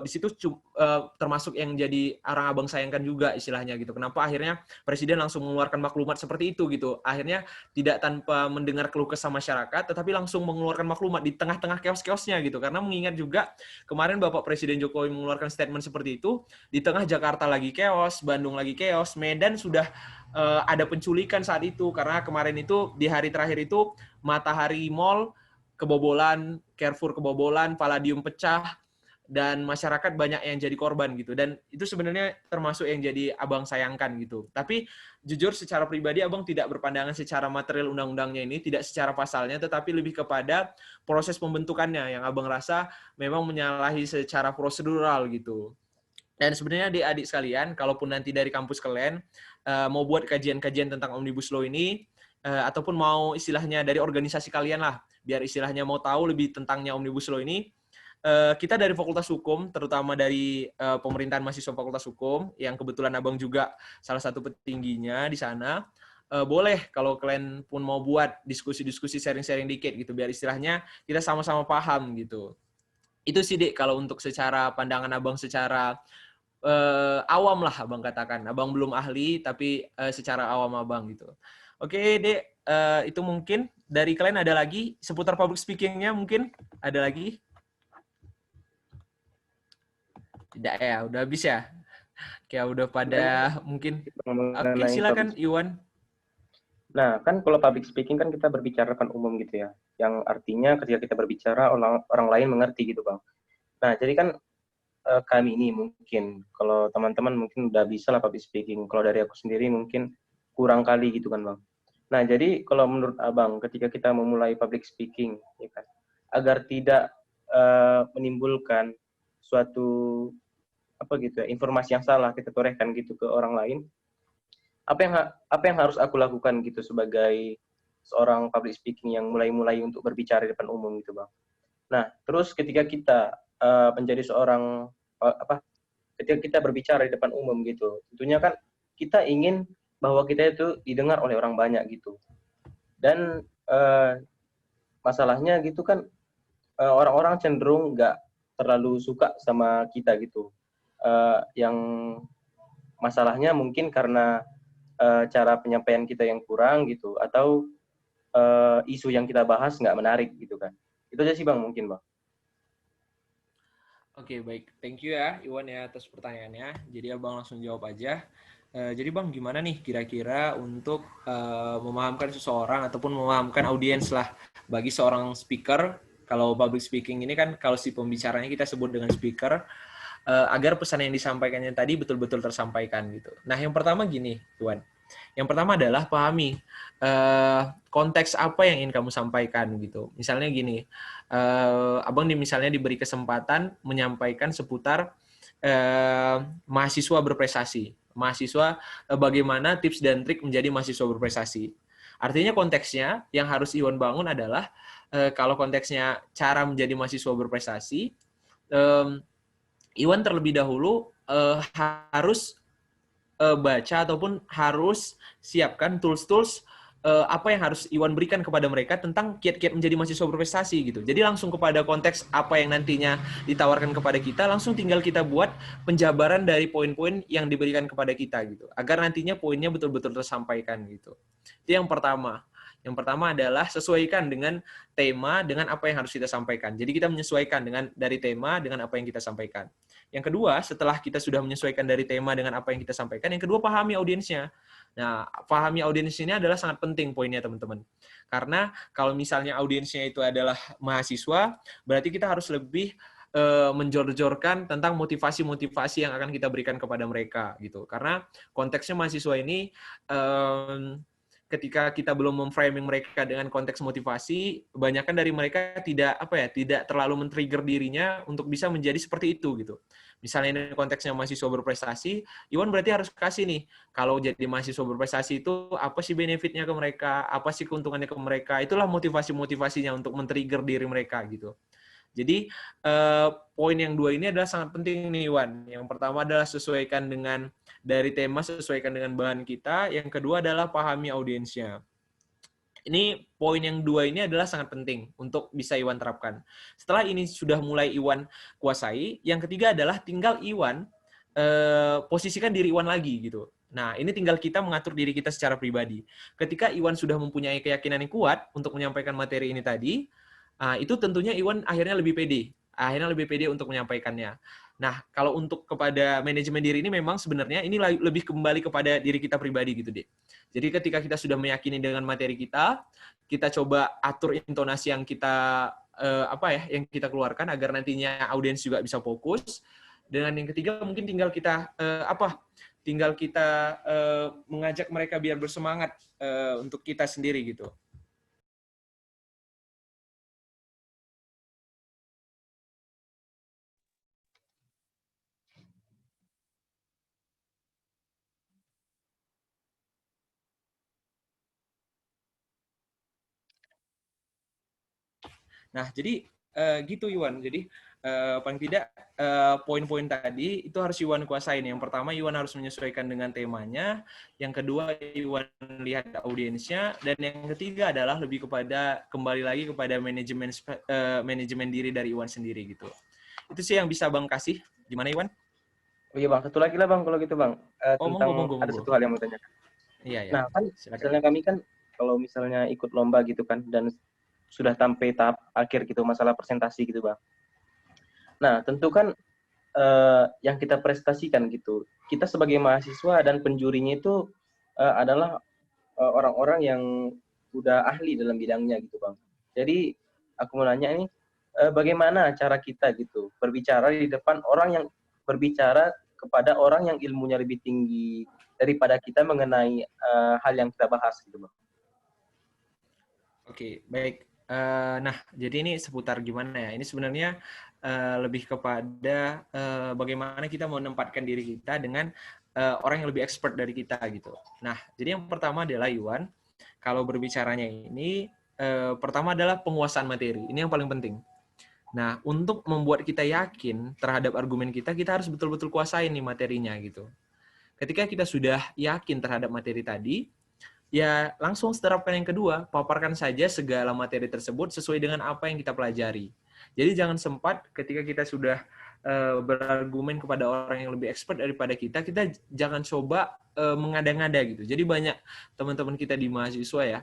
di situ termasuk yang jadi orang abang sayangkan juga istilahnya gitu. Kenapa akhirnya Presiden langsung mengeluarkan maklumat seperti itu gitu. Akhirnya tidak tanpa mendengar keluh kesah masyarakat, tetapi langsung mengeluarkan maklumat di tengah-tengah chaos-chaosnya gitu. Karena mengingat juga kemarin Bapak Presiden Jokowi mengeluarkan statement seperti itu, di tengah Jakarta lagi chaos, Bandung lagi chaos, Medan sudah ada penculikan saat itu. Karena kemarin itu di hari terakhir itu Matahari Mall kebobolan, Carrefour kebobolan, Palladium pecah, dan masyarakat banyak yang jadi korban gitu. Dan itu sebenarnya termasuk yang jadi abang sayangkan gitu. Tapi jujur secara pribadi abang tidak berpandangan secara material undang-undangnya ini, tidak secara pasalnya, tetapi lebih kepada proses pembentukannya yang abang rasa memang menyalahi secara prosedural gitu. Dan sebenarnya adik-adik sekalian, kalaupun nanti dari kampus kalian mau buat kajian-kajian tentang Omnibus Law ini, ataupun mau istilahnya dari organisasi kalian lah, biar istilahnya mau tahu lebih tentangnya Omnibus Law ini, kita dari Fakultas Hukum, terutama dari pemerintahan mahasiswa Fakultas Hukum, yang kebetulan abang juga salah satu petingginya di sana, boleh kalau kalian pun mau buat diskusi-diskusi, sharing-sharing dikit gitu, biar istilahnya kita sama-sama paham gitu. Itu sih Dek, kalau untuk secara pandangan abang secara awam lah abang katakan. Abang belum ahli, tapi secara awam abang gitu. Oke Dek, itu mungkin dari kalian ada lagi seputar public speaking-nya, mungkin ada lagi? Tidak ya, udah habis ya? Kayak udah pada mungkin. Oke, silakan Iwan. Nah, kan kalau public speaking kan kita berbicara depan umum gitu ya. Yang artinya ketika kita berbicara orang lain mengerti gitu, Bang. Nah, jadi kan kami ini mungkin, kalau teman-teman mungkin udah bisa lah public speaking. Kalau dari aku sendiri mungkin kurang kali gitu kan, Bang. Nah, jadi kalau menurut Abang, ketika kita memulai public speaking, ya kan, agar tidak menimbulkan suatu informasi yang salah kita torehkan gitu ke orang lain, apa yang harus aku lakukan gitu sebagai seorang public speaking yang mulai untuk berbicara di depan umum gitu, Bang. Nah, terus ketika kita menjadi seorang ketika kita berbicara di depan umum gitu. Tentunya kan kita ingin bahwa kita itu didengar oleh orang banyak gitu. Dan masalahnya gitu kan orang-orang cenderung nggak terlalu suka sama kita gitu. Yang masalahnya mungkin karena cara penyampaian kita yang kurang gitu, atau isu yang kita bahas nggak menarik gitu kan. Itu aja sih Bang, mungkin Bang. Oke, baik. Thank you ya Iwan ya atas pertanyaannya. Jadi Abang langsung jawab aja. Jadi Bang, gimana nih kira-kira untuk memahamkan seseorang ataupun memahamkan audiens lah bagi seorang speaker. Kalau public speaking ini kan kalau si pembicaranya kita sebut dengan speaker, agar pesan yang disampaikannya tadi betul-betul tersampaikan gitu. Nah, yang pertama gini, Iwan. Yang pertama adalah pahami konteks apa yang ingin kamu sampaikan gitu. Misalnya gini, Abang misalnya diberi kesempatan menyampaikan seputar mahasiswa berprestasi. Mahasiswa bagaimana tips dan trik menjadi mahasiswa berprestasi. Artinya konteksnya yang harus Iwan bangun adalah kalau konteksnya cara menjadi mahasiswa berprestasi, Iwan terlebih dahulu harus baca ataupun harus siapkan tools-tools apa yang harus Iwan berikan kepada mereka tentang kiat-kiat menjadi mahasiswa berprestasi gitu. Jadi langsung kepada konteks apa yang nantinya ditawarkan kepada kita, langsung tinggal kita buat penjabaran dari poin-poin yang diberikan kepada kita gitu. Agar nantinya poinnya betul-betul tersampaikan gitu. Itu yang pertama. Yang pertama adalah sesuaikan dengan tema, dengan apa yang harus kita sampaikan. Jadi kita menyesuaikan dari tema dengan apa yang kita sampaikan. Yang kedua, setelah kita sudah menyesuaikan dari tema dengan apa yang kita sampaikan, yang kedua pahami audiensnya. Nah, pahami audiens ini adalah sangat penting poinnya teman-teman. Karena kalau misalnya audiensnya itu adalah mahasiswa, berarti kita harus lebih menjor-jorkan tentang motivasi-motivasi yang akan kita berikan kepada mereka gitu. Karena konteksnya mahasiswa ini ketika kita belum memframing mereka dengan konteks motivasi, kebanyakan dari mereka tidak terlalu men-trigger dirinya untuk bisa menjadi seperti itu gitu. Misalnya ini konteksnya mahasiswa berprestasi, Iwan berarti harus kasih nih, kalau jadi mahasiswa berprestasi itu apa sih benefitnya ke mereka, apa sih keuntungannya ke mereka, itulah motivasi-motivasinya untuk men-trigger diri mereka gitu. Jadi poin yang dua ini adalah sangat penting nih Iwan. Yang pertama adalah sesuaikan dengan dari tema, sesuaikan dengan bahan kita. Yang kedua adalah pahami audiensnya. Ini poin yang dua ini adalah sangat penting untuk bisa Iwan terapkan. Setelah ini sudah mulai Iwan kuasai, yang ketiga adalah tinggal Iwan posisikan diri Iwan lagi gitu. Nah, ini tinggal kita mengatur diri kita secara pribadi. Ketika Iwan sudah mempunyai keyakinan yang kuat untuk menyampaikan materi ini tadi, itu tentunya Iwan akhirnya lebih pede untuk menyampaikannya. Nah, kalau untuk kepada manajemen diri ini memang sebenarnya ini lebih kembali kepada diri kita pribadi gitu deh. Jadi ketika kita sudah meyakini dengan materi kita coba atur intonasi yang kita yang kita keluarkan agar nantinya audiens juga bisa fokus. Dengan yang ketiga mungkin tinggal kita mengajak mereka biar bersemangat untuk kita sendiri gitu. Nah, jadi gitu Iwan. Jadi paling tidak poin-poin tadi itu harus Iwan kuasain. Yang pertama Iwan harus menyesuaikan dengan temanya. Yang kedua Iwan lihat audiensnya. Dan yang ketiga adalah lebih kepada kembali lagi kepada manajemen diri dari Iwan sendiri gitu. Itu sih yang bisa Bang kasih. Gimana Iwan? Oh iya Bang, satu lagi lah Bang kalau gitu Bang. Tentang ada satu hal yang mau tanyakan. Iya, ya. Nah kan misalnya kami kan kalau misalnya ikut lomba gitu kan dan sudah sampai tahap akhir gitu masalah presentasi gitu Bang. Nah tentu kan yang kita prestasikan gitu, kita sebagai mahasiswa dan penjurinya itu adalah orang-orang yang udah ahli dalam bidangnya gitu Bang. Jadi aku mau nanya ini, bagaimana cara kita gitu berbicara di depan orang yang berbicara kepada orang yang ilmunya lebih tinggi daripada kita mengenai hal yang kita bahas gitu Bang. Oke, baik. Nah, jadi ini seputar gimana ya? Ini sebenarnya lebih kepada bagaimana kita menempatkan diri kita dengan orang yang lebih expert dari kita gitu. Nah, jadi yang pertama adalah Iwan, kalau berbicaranya ini pertama adalah penguasaan materi. Ini yang paling penting. Nah, untuk membuat kita yakin terhadap argumen kita harus betul-betul kuasain nih materinya gitu. Ketika kita sudah yakin terhadap materi tadi, ya langsung terapkan yang kedua, paparkan saja segala materi tersebut sesuai dengan apa yang kita pelajari. Jadi jangan sempat ketika kita sudah berargumen kepada orang yang lebih expert daripada kita jangan coba mengada-ngada gitu. Jadi banyak teman-teman kita di mahasiswa ya,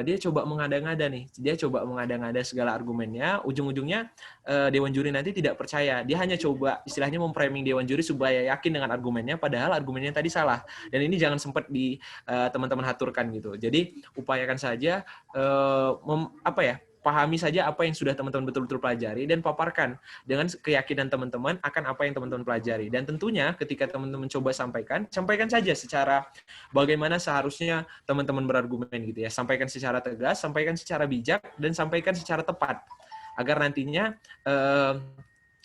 dia coba mengada-ngada nih. Dia coba mengada-ngada segala argumennya, ujung-ujungnya Dewan Juri nanti tidak percaya. Dia hanya coba istilahnya memframing Dewan Juri supaya yakin dengan argumennya, padahal argumennya tadi salah. Dan ini jangan sempat di teman-teman haturkan gitu. Jadi upayakan saja pahami saja apa yang sudah teman-teman betul-betul pelajari dan paparkan dengan keyakinan teman-teman akan apa yang teman-teman pelajari. Dan tentunya ketika teman-teman coba sampaikan saja secara bagaimana seharusnya teman-teman berargumen gitu ya. Sampaikan secara tegas, sampaikan secara bijak, dan sampaikan secara tepat. Agar nantinya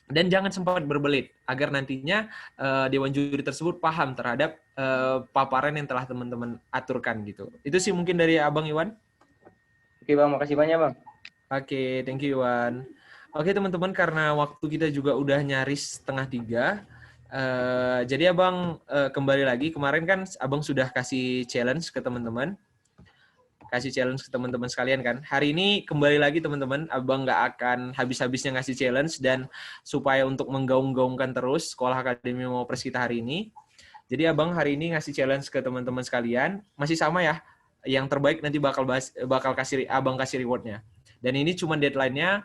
dan jangan sempat berbelit agar nantinya Dewan Juri tersebut paham terhadap paparan yang telah teman-teman aturkan gitu. Itu sih mungkin dari Abang Iwan. Oke Bang, makasih banyak Bang. Oke, thank you Iwan. Oke teman-teman, karena waktu kita juga udah nyaris 2:30, jadi Abang kembali lagi. Kemarin kan Abang sudah kasih challenge ke teman-teman. Sekalian kan. Hari ini kembali lagi teman-teman, Abang nggak akan habis-habisnya ngasih challenge, dan supaya untuk menggaung-gaungkan terus Sekolah Akademi Mawapres kita hari ini. Jadi Abang hari ini ngasih challenge ke teman-teman sekalian, masih sama ya. Yang terbaik nanti bakal Abang kasih rewardnya. Dan ini cuma deadline-nya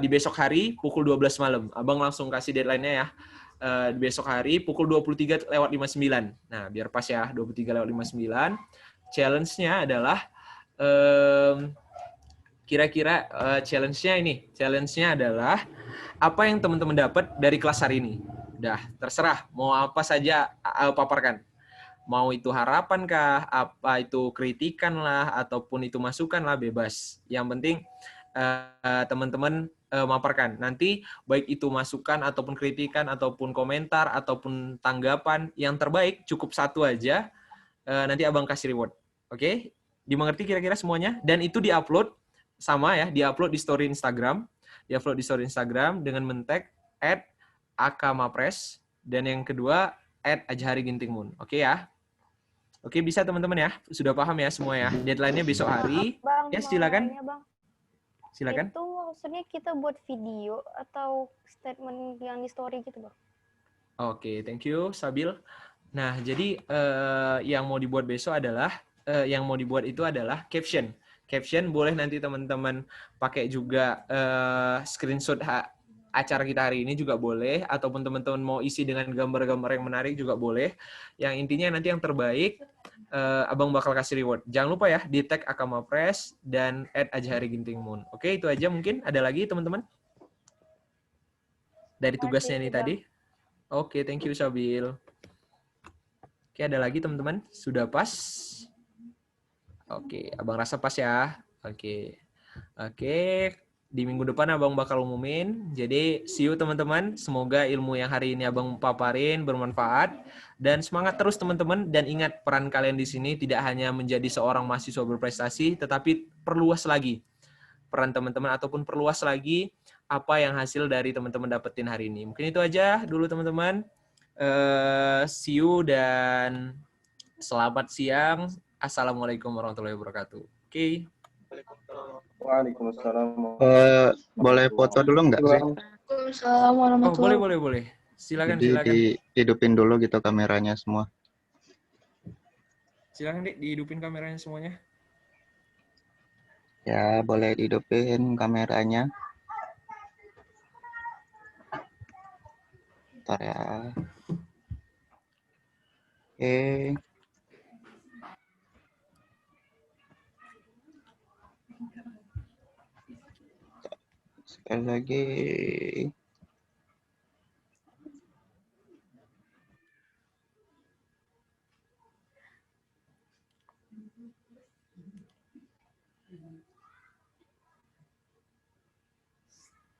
di besok hari pukul 12 malam. Abang langsung kasih deadline-nya ya. Di besok hari pukul 23:59. Nah, biar pas ya, 23:59. Challenge-nya adalah kira-kira challenge-nya ini. Challenge-nya adalah apa yang teman-teman dapat dari kelas hari ini. Udah, terserah mau apa saja paparkan. Mau itu harapan kah, apa itu kritikan lah, ataupun itu masukan lah, bebas. Yang penting teman-teman maparkan. Nanti baik itu masukan, ataupun kritikan, ataupun komentar, ataupun tanggapan, yang terbaik cukup satu aja, nanti Abang kasih reward. Oke? Dimengerti kira-kira semuanya? Dan itu diupload, sama ya, diupload di story Instagram. Diupload di story Instagram dengan men-tag @akamapres, dan yang kedua @ajharigintingmun. Oke ya? Oke, bisa teman-teman ya? Sudah paham ya semua ya? Deadline-nya besok hari. Bang, Ya, silakan. nanya, Bang. Silakan. Itu maksudnya kita buat video atau statement yang di story gitu, Bang? Oke, thank you, Sabil. Nah, jadi yang mau dibuat besok adalah, itu adalah caption. Caption boleh nanti teman-teman pakai juga screenshot acara kita hari ini juga boleh, ataupun teman-teman mau isi dengan gambar-gambar yang menarik juga boleh. Yang intinya nanti yang terbaik Abang bakal kasih reward. Jangan lupa ya, di tag Akamapres dan @ajharigintingmun. Oke, itu aja mungkin. Ada lagi teman-teman? Dari tugasnya ini tadi. Oke, thank you Sabil. Oke, ada lagi teman-teman? Sudah pas? Oke, Abang rasa pas ya. Oke. Di minggu depan Abang bakal umumin. Jadi see you teman-teman. Semoga ilmu yang hari ini Abang paparin bermanfaat. Dan semangat terus teman-teman. Dan ingat, peran kalian di sini tidak hanya menjadi seorang mahasiswa berprestasi, tetapi perluas lagi peran teman-teman, ataupun perluas lagi apa yang hasil dari teman-teman dapetin hari ini. Mungkin itu aja dulu teman-teman. See you dan selamat siang. Assalamualaikum warahmatullahi wabarakatuh. Oke. Waalaikumsalam. Boleh foto dulu nggak sih? Oh, boleh. Silakan. Dihidupin dulu gitu kameranya semua. Silakan Dik, dihidupin kameranya semuanya. Ya, boleh dihidupin kameranya. Bentar ya. Oke. Sekali lagi.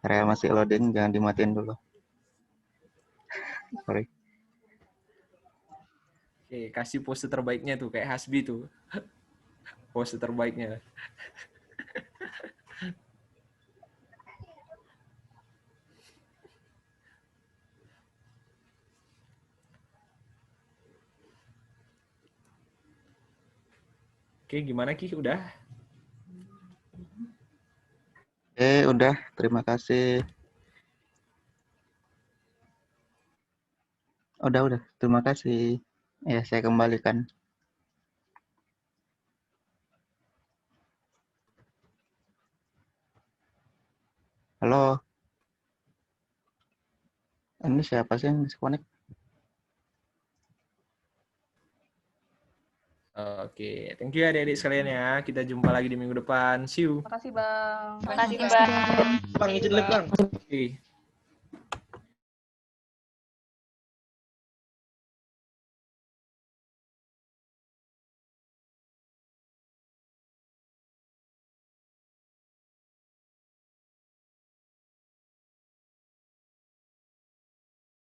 Area masih loading, jangan dimatiin dulu. Sorry. Oke, kasih pose terbaiknya tuh, kayak Hasbi tuh. Pose terbaiknya. Oke, gimana Ki? Udah? Udah. Terima kasih. Udah. Terima kasih. Ya, saya kembalikan. Halo. Ini siapa sih yang disconnect? Oke, thank you adik-adik sekalian ya. Kita jumpa lagi di minggu depan. See you. Makasih Bang. Makasih, Bang. Bang, izin live, Bang. Oke.